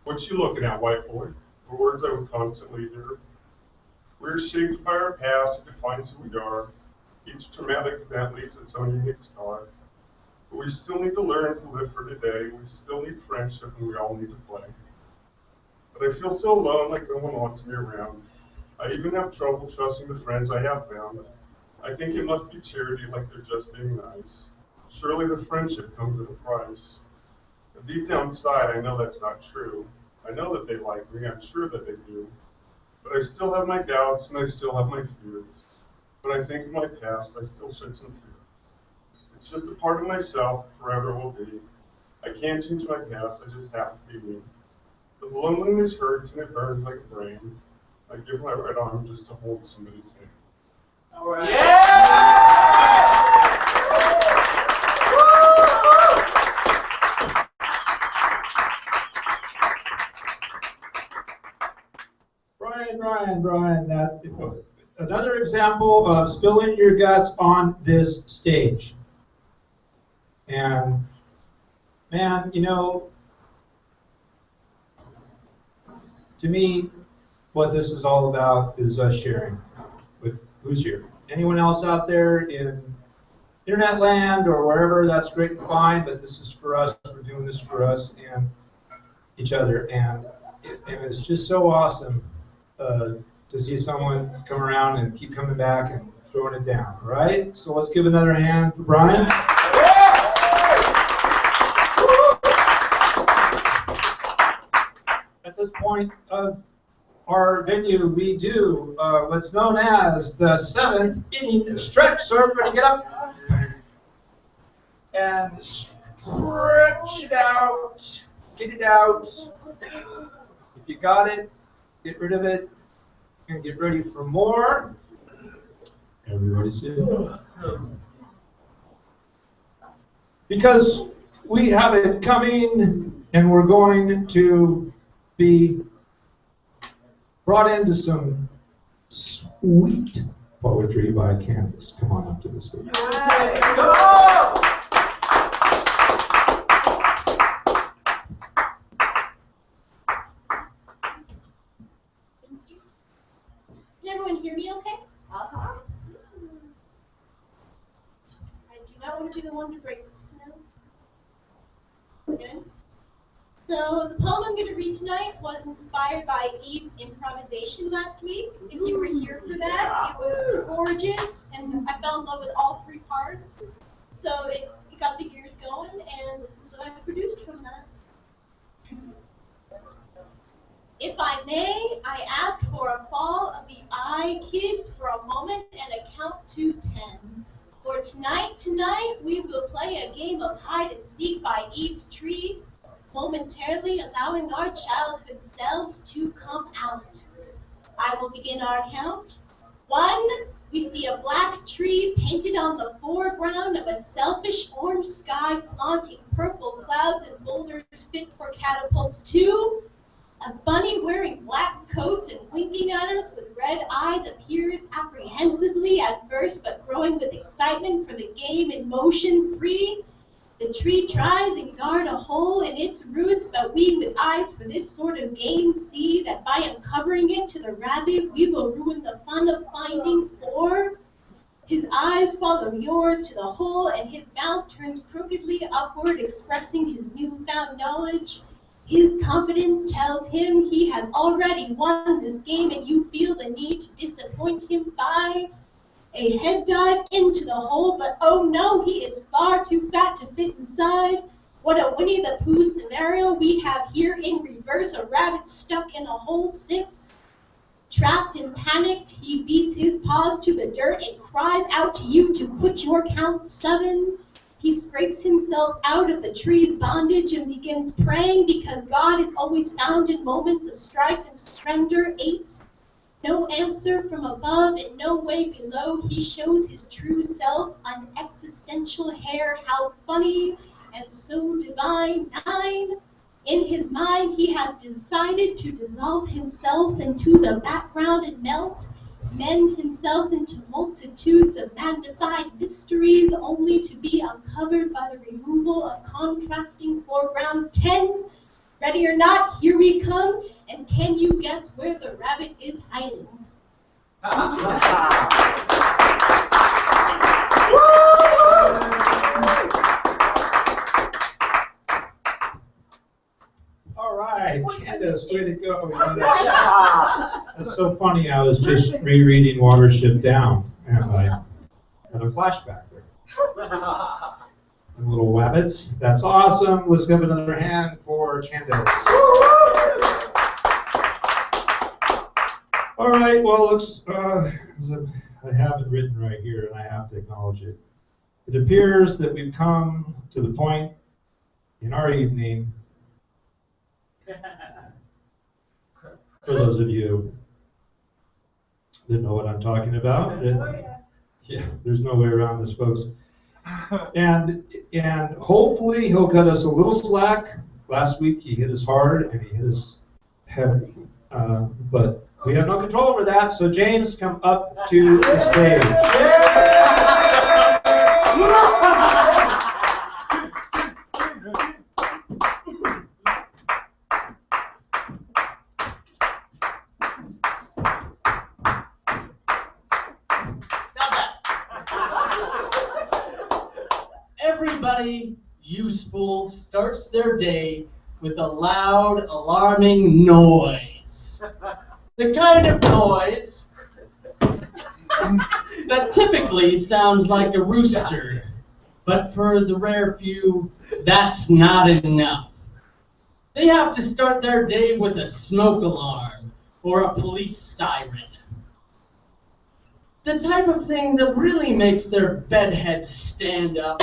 What you looking at, white boy? The words I would constantly hear. We're shaped by our past, it defines who we are. Each traumatic event leaves its own unique scar. But we still need to learn to live for today. We still need friendship, and we all need to play. But I feel so alone, like no one wants me around. I even have trouble trusting the friends I have found. I think it must be charity, like they're just being nice. Surely the friendship comes at a price. But deep down inside, I know that's not true. I know that they like me, I'm sure that they do. But I still have my doubts, and I still have my fears. When I think of my past, I still shed some tears. It's just a part of myself, forever will be. I can't change my past, I just have to be me. The loneliness hurts and it burns like a brain. I give my right arm just to hold somebody's hand. All right. Brian, another example of spilling your guts on this stage. And man, you know, to me, what this is all about is us sharing with who's here. Anyone else out there in internet land or wherever, that's great and fine, but this is for us. We're doing this for us and each other. And it's just so awesome to see someone come around and keep coming back and throwing it down, all right? So let's give another hand for Brian. At this point of our venue, we do what's known as the 7th inning stretch. So everybody get up and stretch it out. Get it out. If you got it, get rid of it and get ready for more. Everybody sit. Because we have it coming and we're going to be brought into some sweet poetry by Candace. Come on up to the stage. Can everyone hear me okay? I do not want to be the one to break this to know. Good. So the poem I'm going to read tonight was inspired by Eve's improvisation last week. If you were here for that, it was gorgeous, and I fell in love with all 3 parts. So it got the gears going, and this is what I produced from that. If I may, I ask for a fall of the eye, kids, for a moment and a count to 10. For tonight, we will play a game of hide and seek by Eve's tree, momentarily allowing our childhood selves to come out. I will begin our count. 1, we see a black tree painted on the foreground of a selfish orange sky flaunting purple clouds and boulders fit for catapults. 2, a bunny wearing black coats and winking at us with red eyes appears apprehensively at first, but growing with excitement for the game in motion. 3, the tree tries and guard a hole in its roots, but we with eyes for this sort of game see that by uncovering it to the rabbit, we will ruin the fun of finding. 4, his eyes follow yours to the hole, and his mouth turns crookedly upward, expressing his newfound knowledge. His confidence tells him he has already won this game, and you feel the need to disappoint him. 5, a head dive into the hole, but oh no, he is far too fat to fit inside. What a Winnie the Pooh scenario we have here in reverse, a rabbit stuck in a hole. 6, trapped and panicked, he beats his paws to the dirt and cries out to you to quit your count. 7, he scrapes himself out of the tree's bondage and begins praying because God is always found in moments of strife and surrender. 8, no answer from above and no way below. He shows his true self, an existential hair, how funny and so divine. 9, in his mind he has decided to dissolve himself into the background and mend himself into multitudes of magnified mysteries, only to be uncovered by the removal of contrasting foregrounds. 10, ready or not, here we come, and can you guess where the rabbit is hiding? All right, Candace, way to go. You know, that's so funny. I was just rereading Watership Down, and I had a flashback there. And little wabbits. That's awesome. Let's give another hand for Candace. All right, well, looks, I have it written right here, and I have to acknowledge it. It appears that we've come to the point in our evening, for those of you that know what I'm talking about, yeah, there's no way around this, folks. And hopefully he'll cut us a little slack. Last week he hit us hard and he hit us heavy, but we have no control over that. So James, come up to the stage. Everybody useful starts their day with a loud, alarming noise. The kind of noise that typically sounds like a rooster, but for the rare few, that's not enough. They have to start their day with a smoke alarm or a police siren. The type of thing that really makes their bedhead stand up.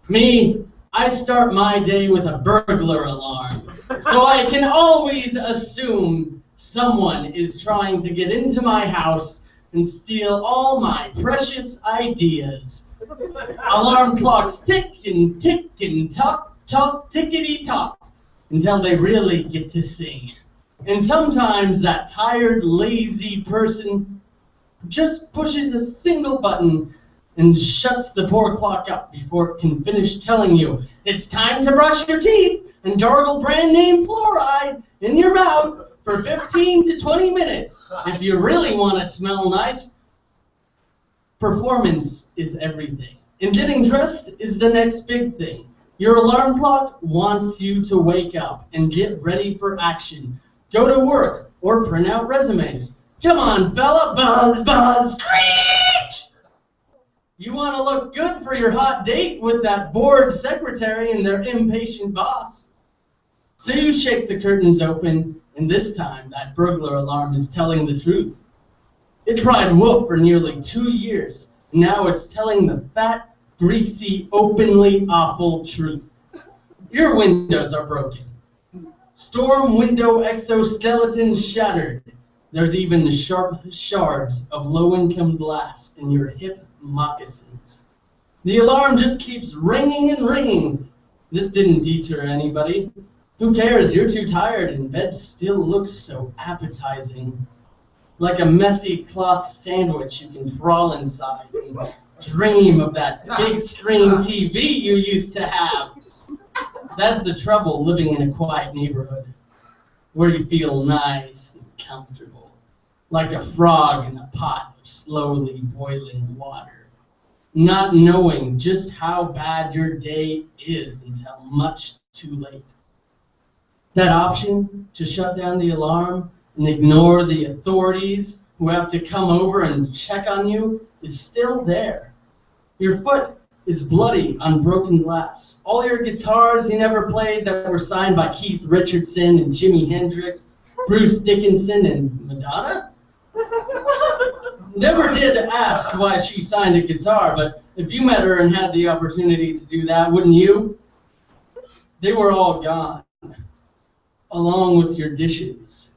Me, I start my day with a burglar alarm, so I can always assume someone is trying to get into my house and steal all my precious ideas. Alarm clocks tick and tock, tock, tickety tock, until they really get to sing. And sometimes that tired, lazy person just pushes a single button and shuts the poor clock up before it can finish telling you it's time to brush your teeth and gargle brand name fluoride in your mouth for 15 to 20 minutes if you really want to smell nice. Performance is everything, and getting dressed is the next big thing. Your alarm clock wants you to wake up and get ready for action. Go to work or print out resumes. Come on, fella, buzz, buzz, screech! You want to look good for your hot date with that bored secretary and their impatient boss. So you shake the curtains open, and this time that burglar alarm is telling the truth. It cried wolf for nearly 2 years, and now it's telling the fat, greasy, openly awful truth. Your windows are broken. Storm window exoskeleton shattered. There's even the sharp shards of low-income glass in your hip moccasins. The alarm just keeps ringing and ringing. This didn't deter anybody. Who cares? You're too tired and bed still looks so appetizing. Like a messy cloth sandwich you can crawl inside and dream of that big screen TV you used to have. That's the trouble living in a quiet neighborhood where you feel nice and comfortable, like a frog in a pot of slowly boiling water, not knowing just how bad your day is until much too late. That option to shut down the alarm and ignore the authorities who have to come over and check on you is still there. Your foot is bloody on broken glass. All your guitars you never played that were signed by Keith Richardson and Jimi Hendrix, Bruce Dickinson and Madonna? Never did ask why she signed a guitar, but if you met her and had the opportunity to do that, wouldn't you? They were all gone, along with your dishes.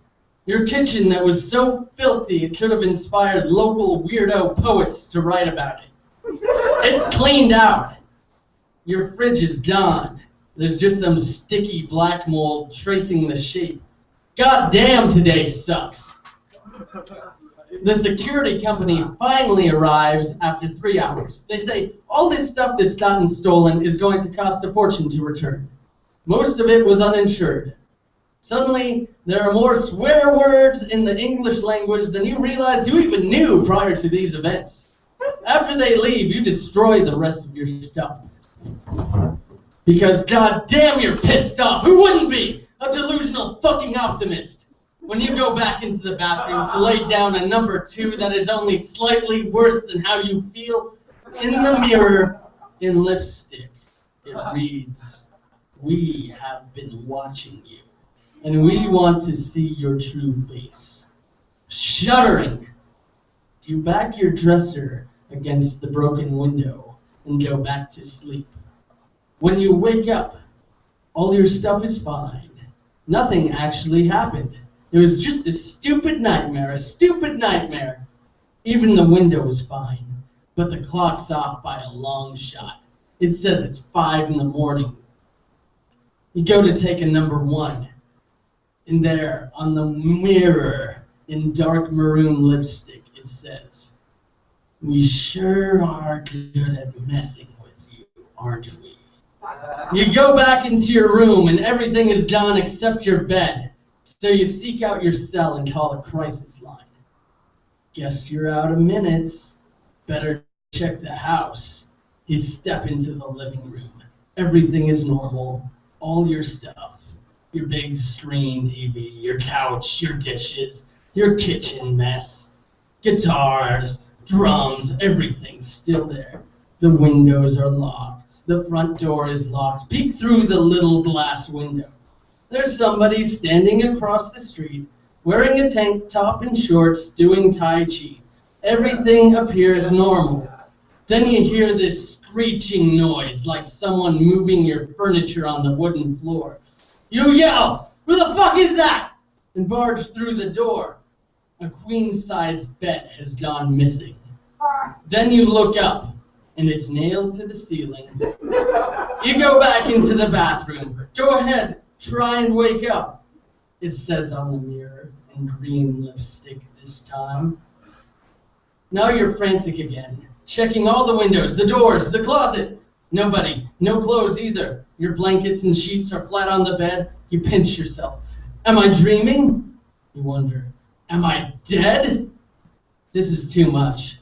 Your kitchen that was so filthy it could have inspired local weirdo poets to write about it. It's cleaned out. Your fridge is gone. There's just some sticky black mold tracing the shape. God damn, today sucks. The security company finally arrives after 3 hours. They say, all this stuff that's gotten stolen is going to cost a fortune to return. Most of it was uninsured. Suddenly, there are more swear words in the English language than you realized you even knew prior to these events. After they leave, you destroy the rest of your stuff. Because goddamn, you're pissed off. Who wouldn't be? A delusional fucking optimist. When you go back into the bathroom to lay down a number 2 that is only slightly worse than how you feel, in the mirror, in lipstick, it reads, "We have been watching you, and we want to see your true face." Shuddering, you back your dresser against the broken window and go back to sleep. When you wake up, all your stuff is fine. Nothing actually happened. It was just a stupid nightmare, a stupid nightmare. Even the window is fine, but the clock's off by a long shot. It says it's 5 in the morning. You go to take a number 1, and there, on the mirror, in dark maroon lipstick, it says, "We sure are good at messing with you, aren't we?" You go back into your room and everything is gone except your bed. So you seek out your cell and call a crisis line. Guess you're out of minutes. Better check the house. You step into the living room. Everything is normal. All your stuff. Your big screen TV, your couch, your dishes, your kitchen mess. Guitars, drums, everything's still there. The windows are locked. The front door is locked. Peek through the little glass window. There's somebody standing across the street, wearing a tank top and shorts, doing Tai Chi. Everything appears normal. Then you hear this screeching noise, like someone moving your furniture on the wooden floor. You yell, "Who the fuck is that?" and barge through the door. A queen-sized bed has gone missing. Then you look up, and it's nailed to the ceiling. You go back into the bathroom. Go ahead, try and wake up. It says on the mirror, in green lipstick this time. Now you're frantic again, checking all the windows, the doors, the closet. Nobody, no clothes either. Your blankets and sheets are flat on the bed. You pinch yourself. Am I dreaming? You wonder, am I dead? This is too much.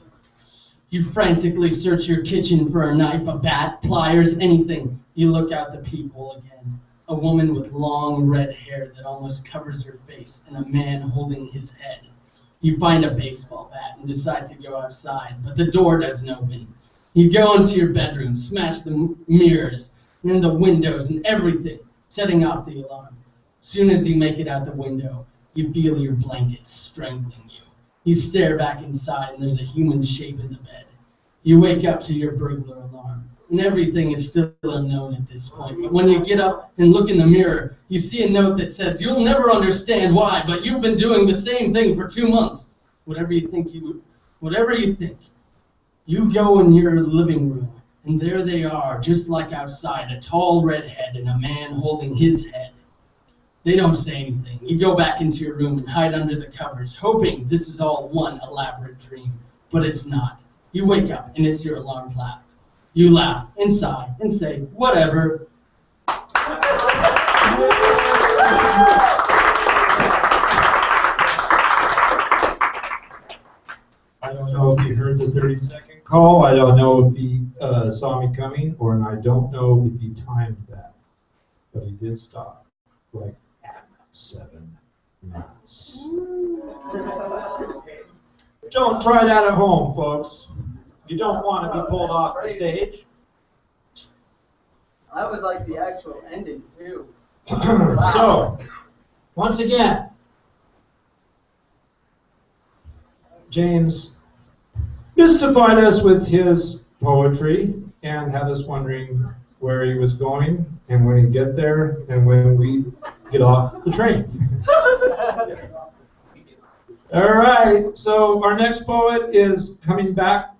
You frantically search your kitchen for a knife, a bat, pliers, anything. You look out the peephole again. A woman with long red hair that almost covers her face, and a man holding his head. You find a baseball bat and decide to go outside, but the door doesn't open. You go into your bedroom, smash the mirrors, and the windows and everything, setting off the alarm. Soon as you make it out the window, you feel your blanket strangling you. You stare back inside, and there's a human shape in the bed. You wake up to your burglar alarm, and everything is still unknown at this point. But when you get up and look in the mirror, you see a note that says, "You'll never understand why, but you've been doing the same thing for 2 months." Whatever you think. You go in your living room, and there they are, just like outside, a tall redhead and a man holding his head. They don't say anything. You go back into your room and hide under the covers, hoping this is all one elaborate dream. But it's not. You wake up, and it's your alarm clock. You laugh and sigh and say, "Whatever." I don't know if he heard the 30-second call. I don't know if he saw me coming, and I don't know if he timed that. But he did stop, like at 7 knots. Don't try that at home, folks. You don't want to be pulled off the stage. That was like the actual ending, too. So, once again, James mystified us with his poetry and had us wondering where he was going and when he'd get there and when we get off the train. All right, so our next poet is coming back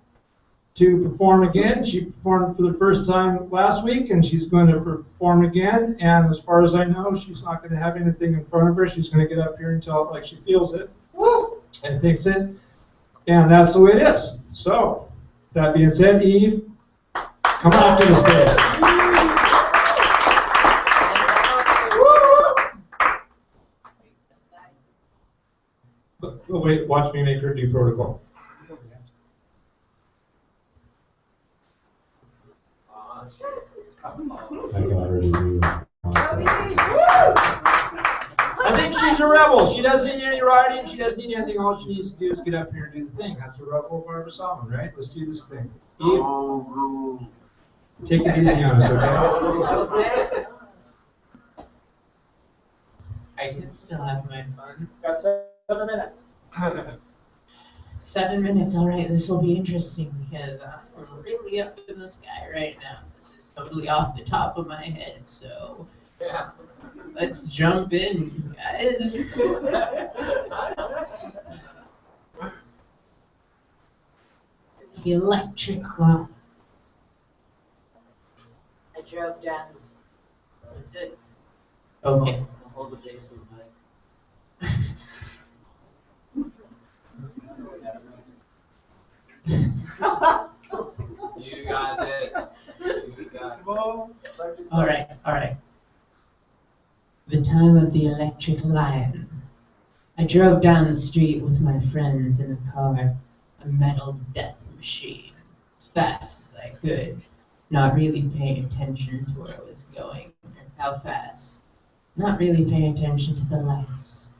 to perform again. She performed for the first time last week, and she's going to perform again. And as far as I know, she's not going to have anything in front of her. She's going to get up here and tell it like she feels it and thinks it. And that's the way it is. So, that being said, Eve, come on up to the stage. Oh, wait, watch me make her do protocol. I can already do that. I think she's a rebel. She doesn't need any writing. She doesn't need anything. All she needs to do is get up here and do the thing. That's a rebel if I ever saw one, right? Let's do this thing. Eve, take it easy on us, okay? I can still have my fun. Got 7 minutes. 7 minutes, all right. This will be interesting because I'm really up in the sky right now. This is totally off the top of my head, so Yeah. let's jump in, guys. The electric line. I drove down this. Okay. Hold the Jason mic. You got this. You got it. All right, all right. The time of the electric lion. I drove down the street with my friends in a car, a metal death machine, as fast as I could, not really paying attention to where I was going or how fast, not really paying attention to the lights.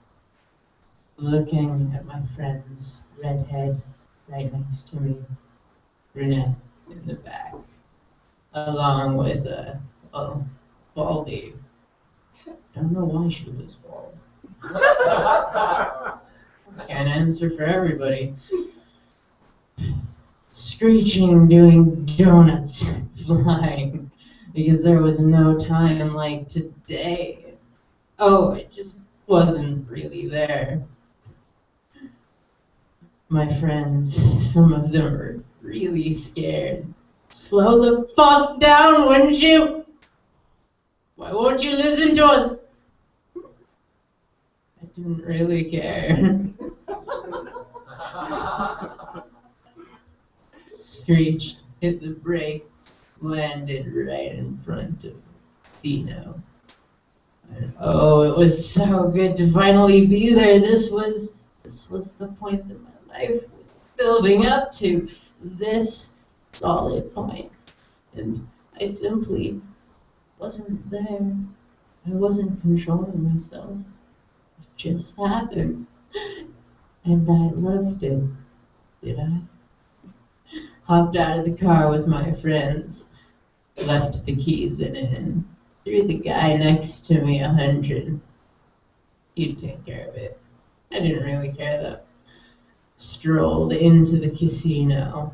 Looking at my friends, redhead right next to me, brunette in the back, along with a baldy. Don't know why she was bald. Can't answer for everybody. Screeching, doing donuts, flying, because there was no time like today. Oh, it just wasn't really there. My friends, some of them were really scared. Slow the fuck down, wouldn't you? Why won't you listen to us? I didn't really care. Screeched, hit the brakes, landed right in front of Casino. Oh, it was so good to finally be there. This was the point that my life was building up to. This solid point. And I simply wasn't there. I wasn't controlling myself. It just happened. And I loved it. Did I? Hopped out of the car with my friends, left the keys in it, and threw the guy next to me 100. He'd take care of it. I didn't really care though. Strolled into the casino.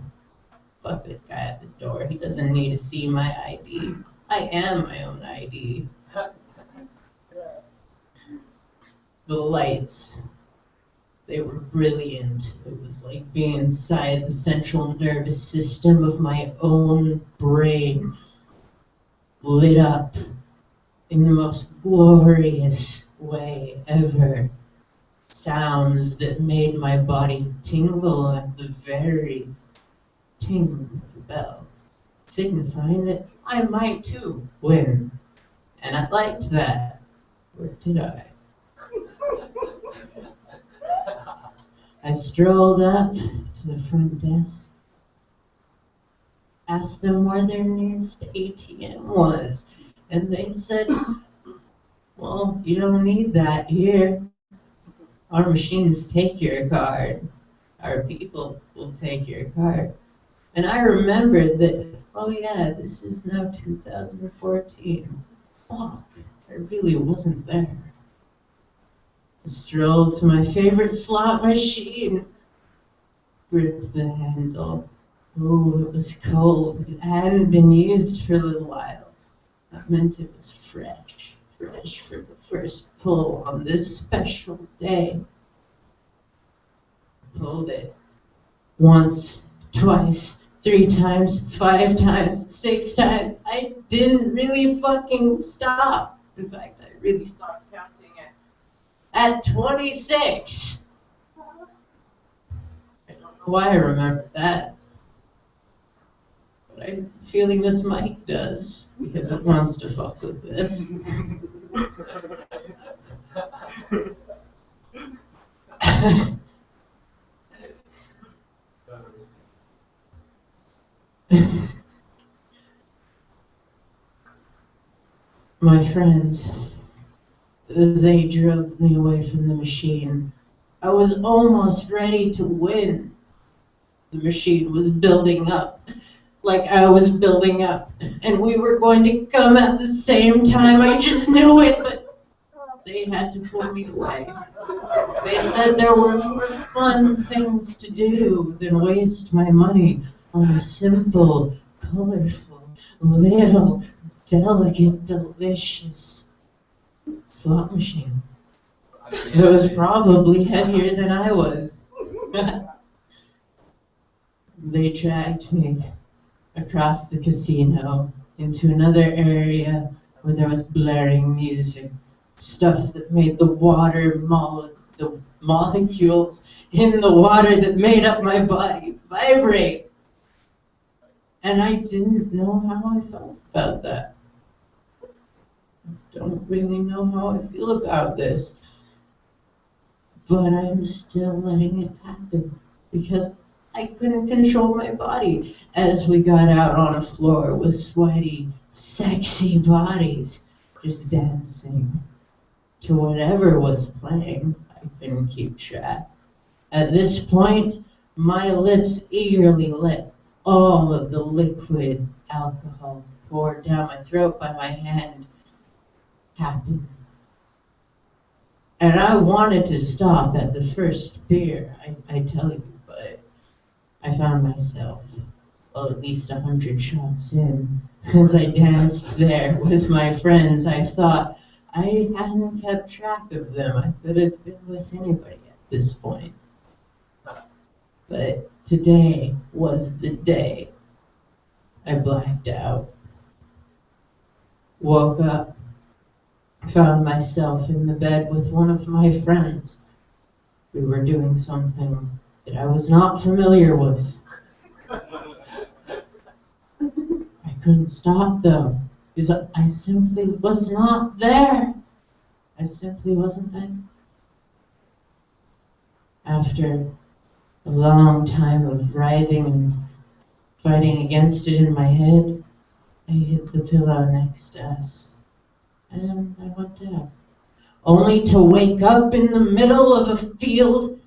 Fuck that guy at the door. He doesn't need to see my ID. I am my own ID. The lights, they were brilliant. It was like being inside the central nervous system of my own brain, lit up in the most glorious way ever. Sounds that made my body tingle at the very tingle of the bell, signifying that I might too win. And I liked that. Or did I? I strolled up to the front desk, asked them where their nearest ATM was, and they said, well, you don't need that here. Our machines take your card. Our people will take your card. And I remembered that, oh yeah, this is now 2014. Fuck, I really wasn't there. I strolled to my favorite slot machine, gripped the handle. Oh, it was cold. It hadn't been used for a little while. That meant it was fresh for the first pull on this special day. Pulled it once, twice, 3 times, 5 times, 6 times. I didn't really fucking stop. In fact, I really stopped counting it at 26. I don't know why I remember that. But I'm feeling this mic does, because it wants to fuck with this. friends. They drove me away from the machine. I was almost ready to win. The machine was building up, like I was building up, and we were going to come at the same time. I just knew it, but they had to pull me away. They said there were more fun things to do than waste my money on a simple, colorful, little, delicate, delicious slot machine. It was probably heavier than I was. They dragged me across the casino into another area where there was blaring music, stuff that made the molecules in the water that made up my body vibrate. And I didn't know how I felt about that. I don't really know how I feel about this. But I'm still letting it happen because I couldn't control my body as we got out on a floor with sweaty, sexy bodies just dancing to whatever was playing. I couldn't keep track. At this point, my lips eagerly let all of the liquid alcohol poured down my throat by my hand happen. And I wanted to stop at the first beer, I tell you, but I found myself, well, at least 100 shots in. As I danced there with my friends, I thought I hadn't kept track of them. I could have been with anybody at this point. But today was the day. I blacked out. Woke up. Found myself in the bed with one of my friends. We were doing something that I was not familiar with. I couldn't stop though, because I simply was not there. I simply wasn't there. After a long time of writhing and fighting against it in my head, I hit the pillow next to us. And I went down, only to wake up in the middle of a field.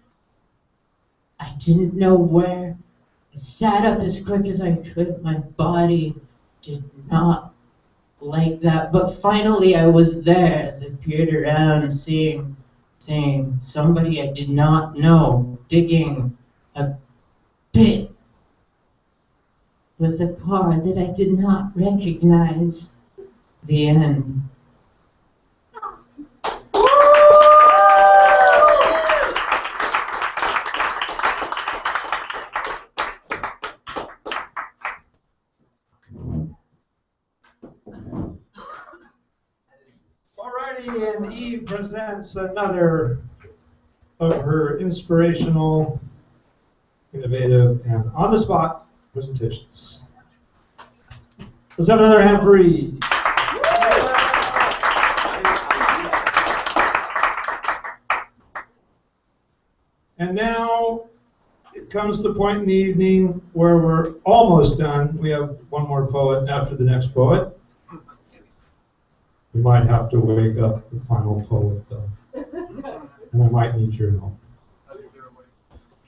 I didn't know where. I sat up as quick as I could. My body did not like that. But finally I was there as I peered around, seeing somebody I did not know digging a pit with a car that I did not recognize. The end. Alrighty, and Eve presents another of her inspirational, innovative, and on-the-spot presentations. Let's have another hand for Eve. And now it comes the point in the evening where we're almost done. We have one more poet after the next poet. We might have to wake up the final poet, though. And I might need your help.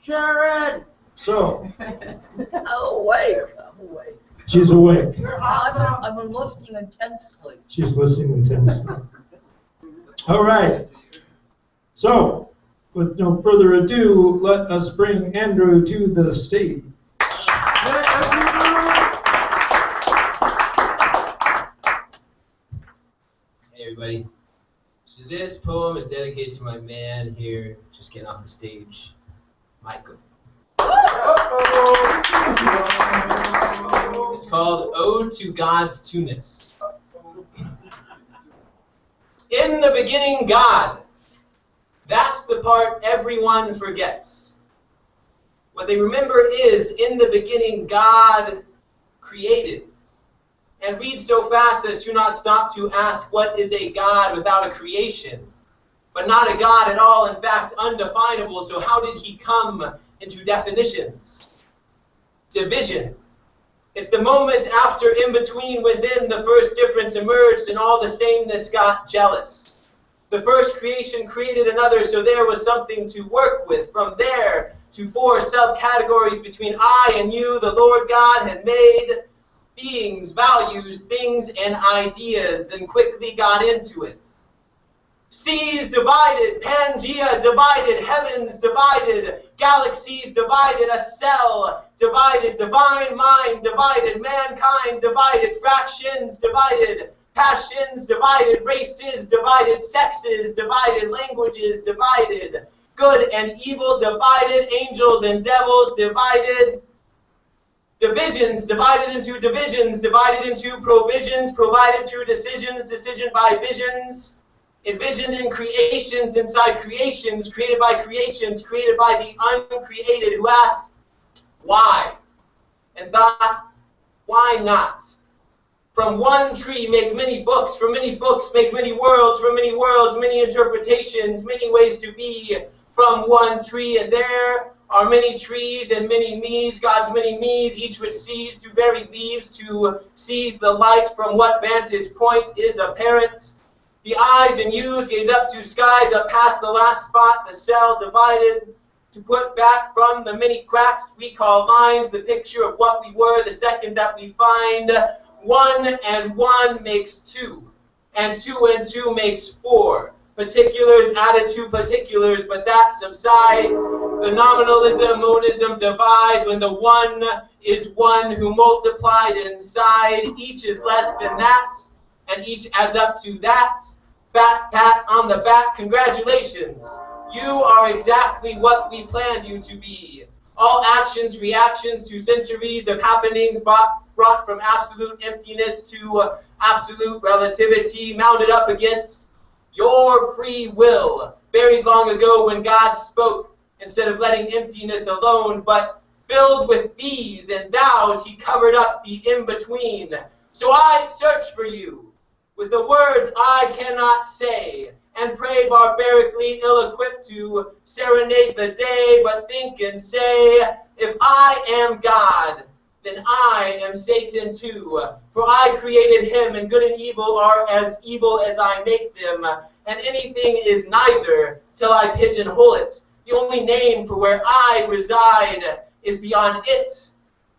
Sharon! So, I'm awake. I'm awake. she's awake. I'm listening intensely. She's listening intensely. All right. So, with no further ado, let us bring Andrew to the stage. Hey everybody. So this poem is dedicated to my man here, just getting off the stage, Michael. It's called Ode to God's Two-ness. In the beginning, God. That's the part everyone forgets. What they remember is, in the beginning, God created. And read so fast as to not stop to ask, what is a God without a creation? But not a God at all, in fact, undefinable. So how did he come into definitions? Division. It's the moment after in between when then the first difference emerged and all the sameness got jealous. The first creation created another, so there was something to work with. From there to 4 subcategories between I and you, the Lord God had made beings, values, things, and ideas, then quickly got into it. Seas divided, Pangea divided, heavens divided, galaxies divided, a cell divided, divine mind divided, mankind divided, fractions divided, passions divided, races divided, sexes divided, languages divided, good and evil divided, angels and devils divided, divisions divided into provisions, provided through decisions, decision by visions, envisioned in creations inside creations, created by the uncreated, who asked, why? And thought, why not? From one tree make many books, from many books make many worlds, from many worlds many interpretations, many ways to be from one tree, and there are many trees and many me's, God's many me's, each which sees through very leaves to seize the light from what vantage point is apparent. The eyes and yous gaze up to skies, up past the last spot, the cell divided, to put back from the many cracks we call lines, the picture of what we were the second that we find. 1 and 1 makes 2, and 2 and 2 makes 4. Particulars added to particulars, but that subsides. The nominalism, monism divide when the one is one who multiplied inside. Each is less than that, and each adds up to that. Fat pat on the back, congratulations. You are exactly what we planned you to be. All actions, reactions to centuries of happenings brought from absolute emptiness to absolute relativity, mounted up against your free will. Buried long ago when God spoke, instead of letting emptiness alone, but filled with these and thous, he covered up the in-between. So I search for you with the words I cannot say, and pray barbarically, ill-equipped to serenade the day, but think and say, if I am God, then I am Satan too. For I created him, and good and evil are as evil as I make them, and anything is neither till I pigeonhole it. The only name for where I reside is beyond it.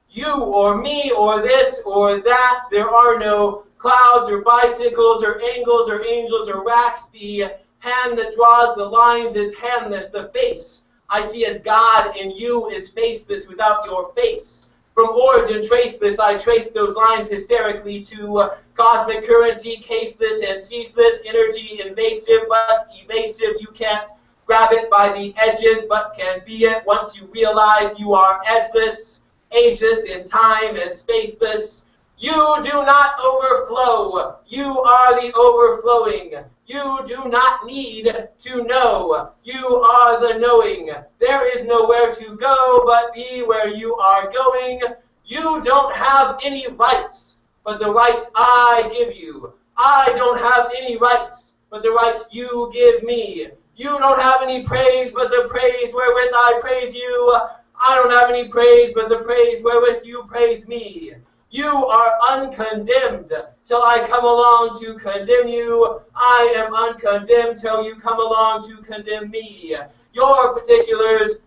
You or me or this or that, there are no clouds or bicycles or angles or angels or racks. The hand that draws the lines is handless. The face I see as God in you is faceless without your face. From origin traceless, I trace those lines hysterically to cosmic currency, caseless and ceaseless, energy invasive but evasive. You can't grab it by the edges, but can be it once you realize you are edgeless, ageless in time and spaceless. You do not overflow. You are the overflowing. You do not need to know. You are the knowing. There is nowhere to go but be where you are going. You don't have any rights but the rights I give you. I don't have any rights but the rights you give me. You don't have any praise but the praise wherewith I praise you. I don't have any praise but the praise wherewith you praise me. You are uncondemned till I come along to condemn you. I am uncondemned till you come along to condemn me. Your particulars,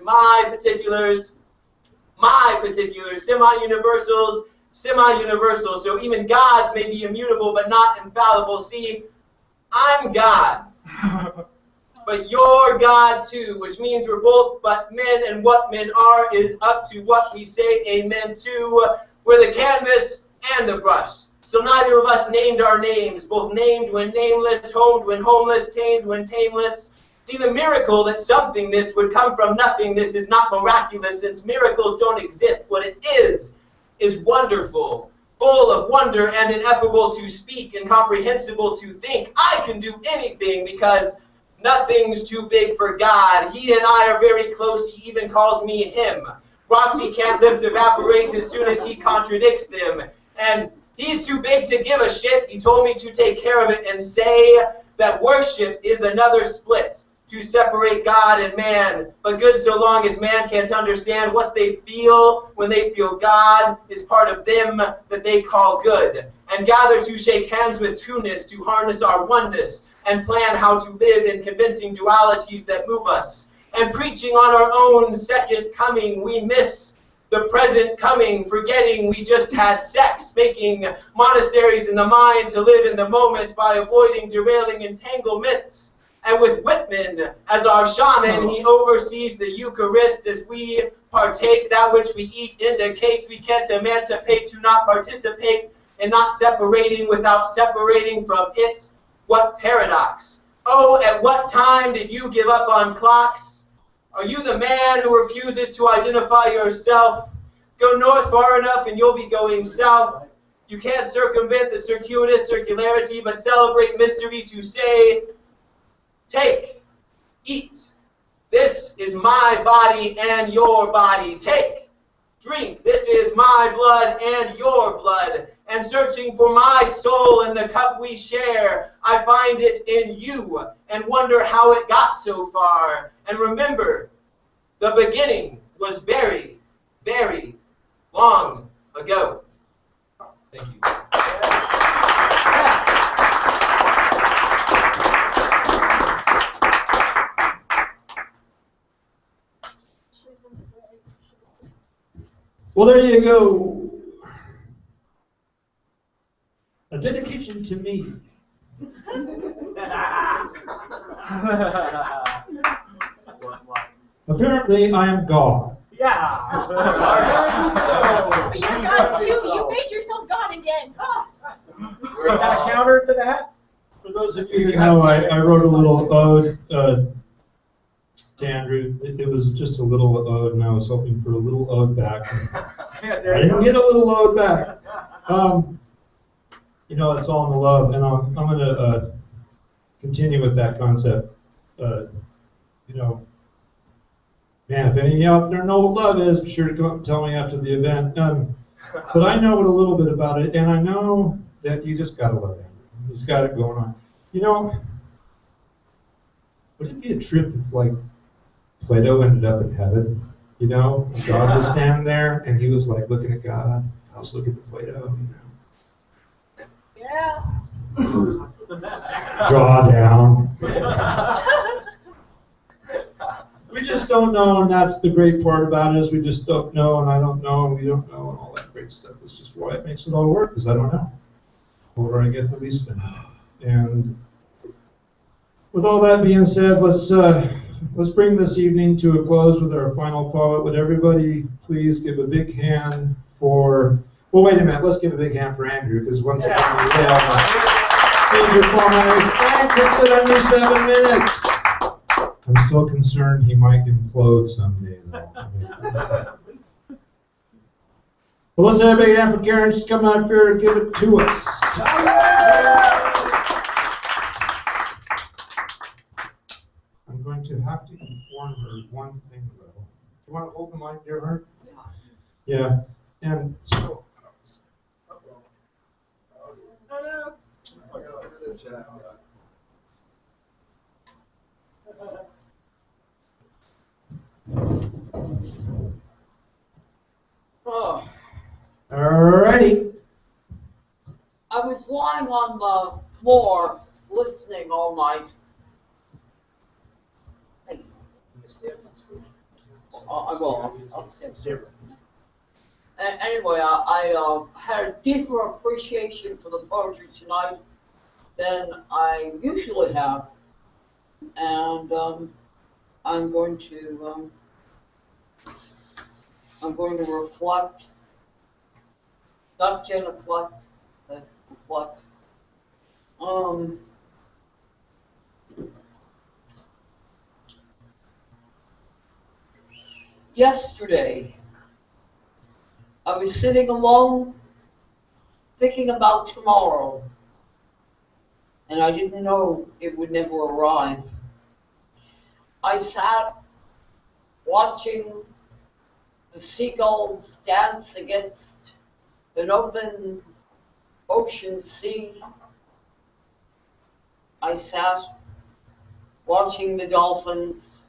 my particulars, semi-universals, semi-universal. So even gods may be immutable but not infallible. See, I'm God. But you're God too, which means we're both but men, and what men are is up to what we say amen to. We're the canvas and the brush. So neither of us named our names, both named when nameless, homed when homeless, tamed when tameless. See, the miracle that somethingness would come from nothingness is not miraculous, since miracles don't exist. What it is wonderful, full of wonder and ineffable to speak, incomprehensible to think. I can do anything because nothing's too big for God. He and I are very close. He even calls me him. Rocks he can't lift evaporate as soon as he contradicts them. And he's too big to give a shit. He told me to take care of it and say that worship is another split. to separate God and man, but good so long as man can't understand what they feel when they feel God is part of them that they call good, and gather to shake hands with trueness, to harness our oneness, and plan how to live in convincing dualities that move us. And preaching on our own second coming, we miss the present coming, forgetting we just had sex, making monasteries in the mind to live in the moment by avoiding derailing entanglements. And with Whitman as our shaman, he oversees the Eucharist as we partake. That which we eat indicates we can't emancipate to not participate in not separating without separating from it. What paradox! Oh, at what time did you give up on clocks? Are you the man who refuses to identify yourself? Go north far enough and you'll be going south. You can't circumvent the circuitous circularity, but celebrate mystery to say, take, eat. This is my body and your body. Take, drink. This is my blood and your blood. And searching for my soul in the cup we share, I find it in you and wonder how it got so far. And remember, the beginning was very, very long ago. Thank you. Well, there you go. A dedication to me. Apparently, I am God. Yeah. You're God too. You made yourself God again. We're got a counter to that? For those of you who know, I wrote a little ode to Andrew. It was just a little ode, and I was hoping for a little ode back. I didn't get a little ode back. You know, it's all in the love, and I'm going to continue with that concept. You know, man, if any of you out there know what love is, be sure to come up and tell me after the event. But I know a little bit about it, and I know that you just got to love Andrew. He's got it going on. You know, would it be a trip if, like, Plato ended up in heaven? You know, God was standing there, and he was, like, looking at God. I was looking at Plato, you know. Yeah. Draw down. We just don't know, and that's the great part about it is we just don't know, and I don't know, and we don't know, and all that great stuff. It's just why it makes it all work, because I don't know. The older I get, the least I know. And with all that being said, let's bring this evening to a close with our final poet. Would everybody please give a big hand for... Well, wait a minute. Let's give a big hand for Andrew, because once again, we failed major formalities and kept it under 7 minutes. I'm still concerned he might implode someday, though. Well, let's have a big hand for Karen. She's come out here to give it to us. I'm going to have to inform her one thing, though. You want to hold the mic, dear heart? Yeah. And so... Oh, Alrighty. I was lying on the floor listening all night. Hey. I will. I'll stand. Anyway, I had a deeper appreciation for the poetry tonight than I usually have, and I'm going to reflect, not genuflect, but reflect. Yesterday, I was sitting alone, thinking about tomorrow, and I didn't know it would never arrive. I sat watching the seagulls dance against an open ocean sea. I sat watching the dolphins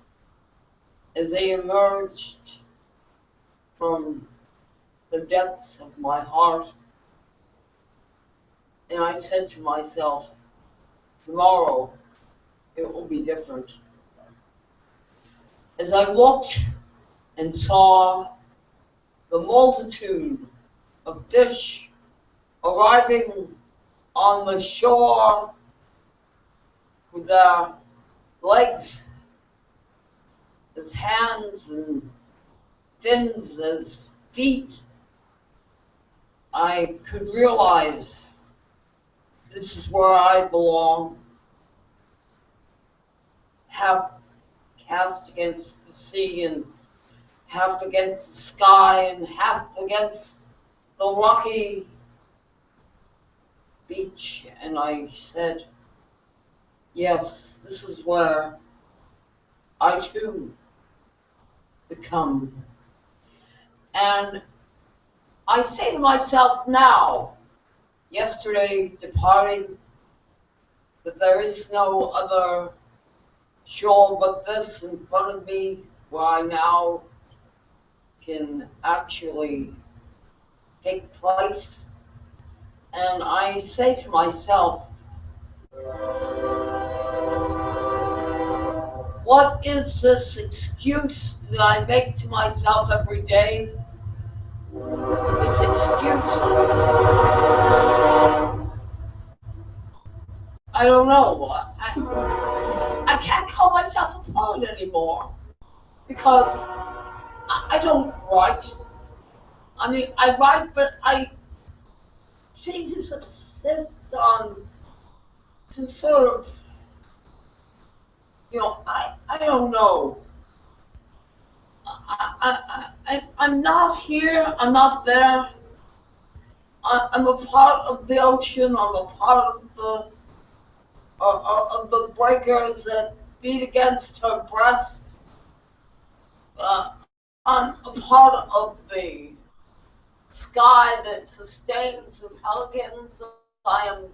as they emerged from the depths of my heart. And I said to myself, tomorrow it will be different. As I looked and saw the multitude of fish arriving on the shore with their legs as hands and fins as feet, I could realize this is where I belong, half cast against the sea and half against the sky and half against the rocky beach. And I said, yes, this is where I too become. And I say to myself now, yesterday departing, that there is no other shore but this in front of me, where I now can actually take place. And I say to myself, what is this excuse that I make to myself every day? This excuse, I don't know. I can't call myself a poet anymore because I don't write. I mean, I write, but I seem to subsist on some sort of, I don't know. I'm not here, I'm not there. I'm a part of the ocean, I'm a part of the breakers that beat against her breast. I'm a part of the sky that sustains the pelicans. I am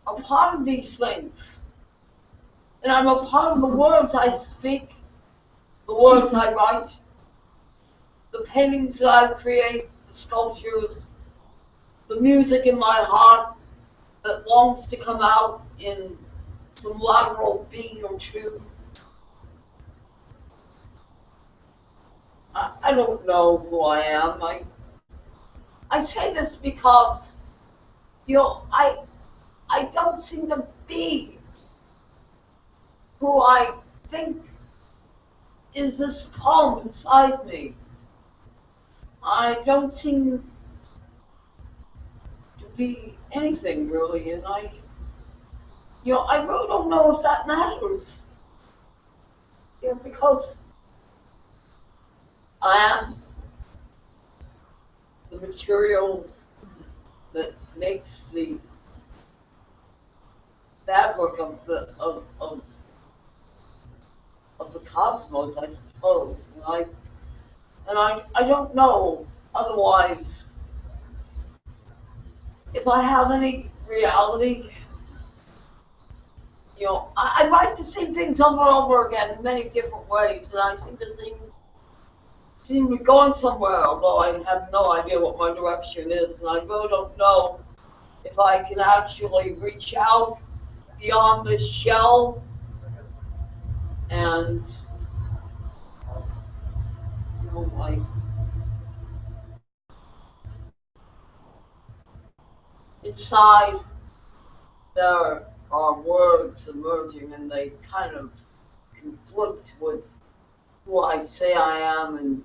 a part of these things. And I'm a part of the words I speak, the words I write, the paintings that I create, the sculptures, the music in my heart that longs to come out in some lateral beat or two. I don't know who I am. I say this because, I don't seem to be who I think is this poem inside me. I don't seem to be anything really, and I really don't know if that matters. Because I am the material that makes the fabric of the cosmos, I suppose. And I don't know otherwise if I have any reality. I write the same things over and over again in many different ways, and I seem to be going somewhere, although I have no idea what my direction is, and I really don't know if I can actually reach out beyond this shell and inside there are words emerging, and they kind of conflict with who I say I am and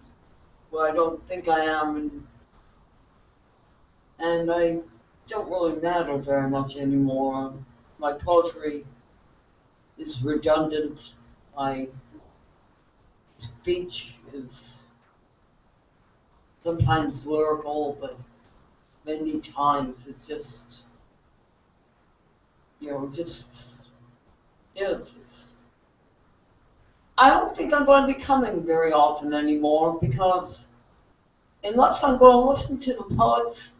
who I don't think I am, and I don't really matter very much anymore. My poetry is redundant. My speech is sometimes lyrical, but many times it's just, I don't think I'm going to be coming very often anymore, because unless I'm going to listen to the poets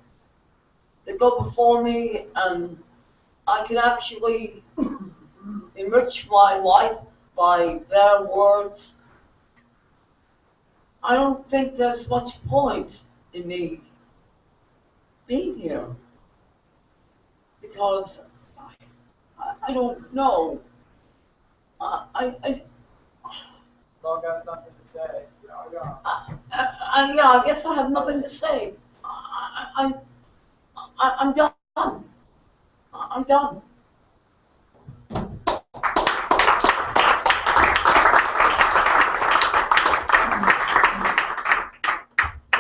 that go before me and I can actually enrich my life by their words, I don't think there's much point in me being here. Because I don't know. Y'all got something to say. Yeah. I guess I have nothing to say. I'm done. I'm done.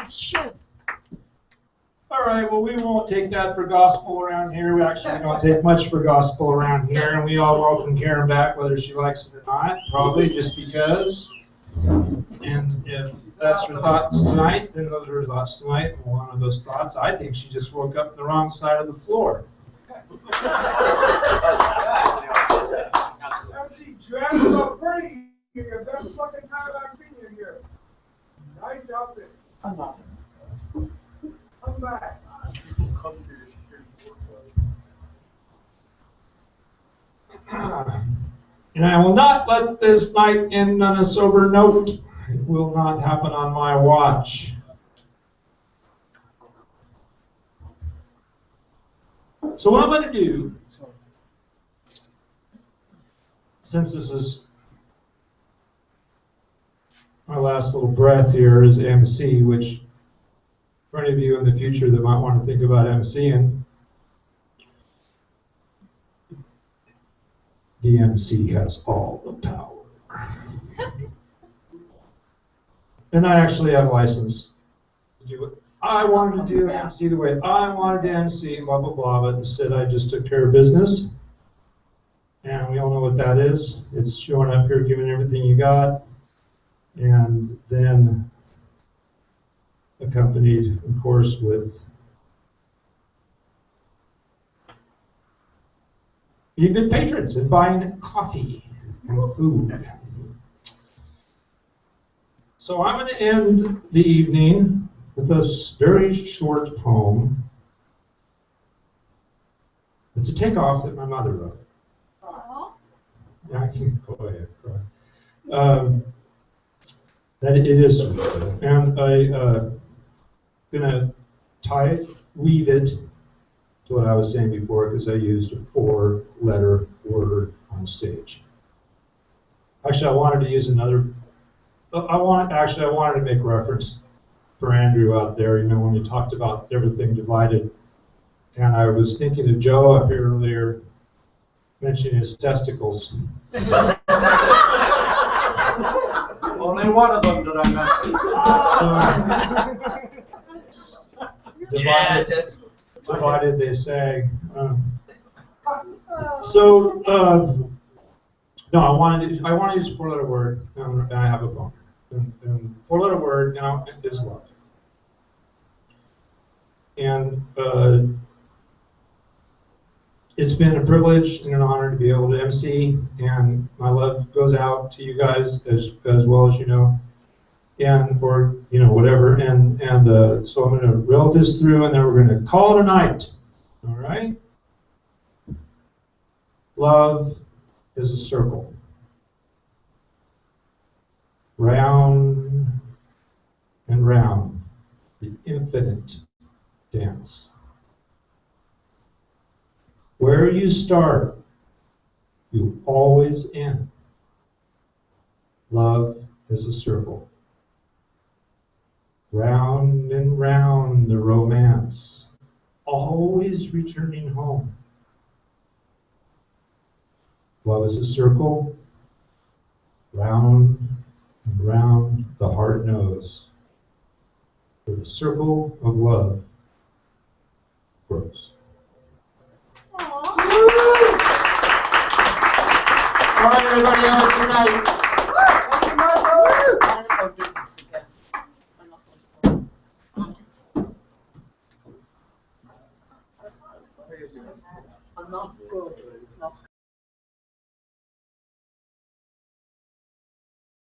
Shit. All right, well, we won't take that for gospel around here. We actually don't take much for gospel around here, and we all welcome Karen back, whether she likes it or not, probably just because. And if that's her thoughts tonight, then those are her thoughts tonight. And one of those thoughts, I think she just woke up on the wrong side of the floor. She dressed so pretty. You're the best fucking time I've seen you here. Nice outfit. I'm not. Come back. And I will not let this night end on a sober note. It will not happen on my watch. So what I'm going to do, since this is my last little breath here as MC, which for any of you in the future that might want to think about MCing, the MC has all the power. And I actually have a license to do it. I wanted to do MC the way I wanted to MC, blah, blah, blah, but instead I just took care of business. And we all know what that is. It's showing up here, giving everything you got, and then accompanied, of course, with being good patrons and buying coffee and food. So I'm going to end the evening with a very short poem. It's a takeoff that my mother wrote. Yeah, I can go ahead. That it is sweet, and I'm gonna weave it to what I was saying before, because I used a 4-letter word on stage. Actually, I wanted to use another. I wanted to make reference for Andrew out there. You know, when we talked about everything divided, and I was thinking of Joe up here earlier, mentioning his testicles. Only one of them did I mention. Divided they say. No, I want to use a 4-letter word, and I have a poem. And 4-letter word now is love. And it's been a privilege and an honor to be able to MC, and my love goes out to you guys as well as you know, and or you know whatever. And so I'm going to roll this through, and then we're going to call it a night. All right. Love is a circle, round and round, the infinite dance. Where you start, you always end. Love is a circle. Round and round the romance, always returning home. Love is a circle. Round and round the heart knows, where the circle of love grows. All right, everybody, have a good night. I'm not good.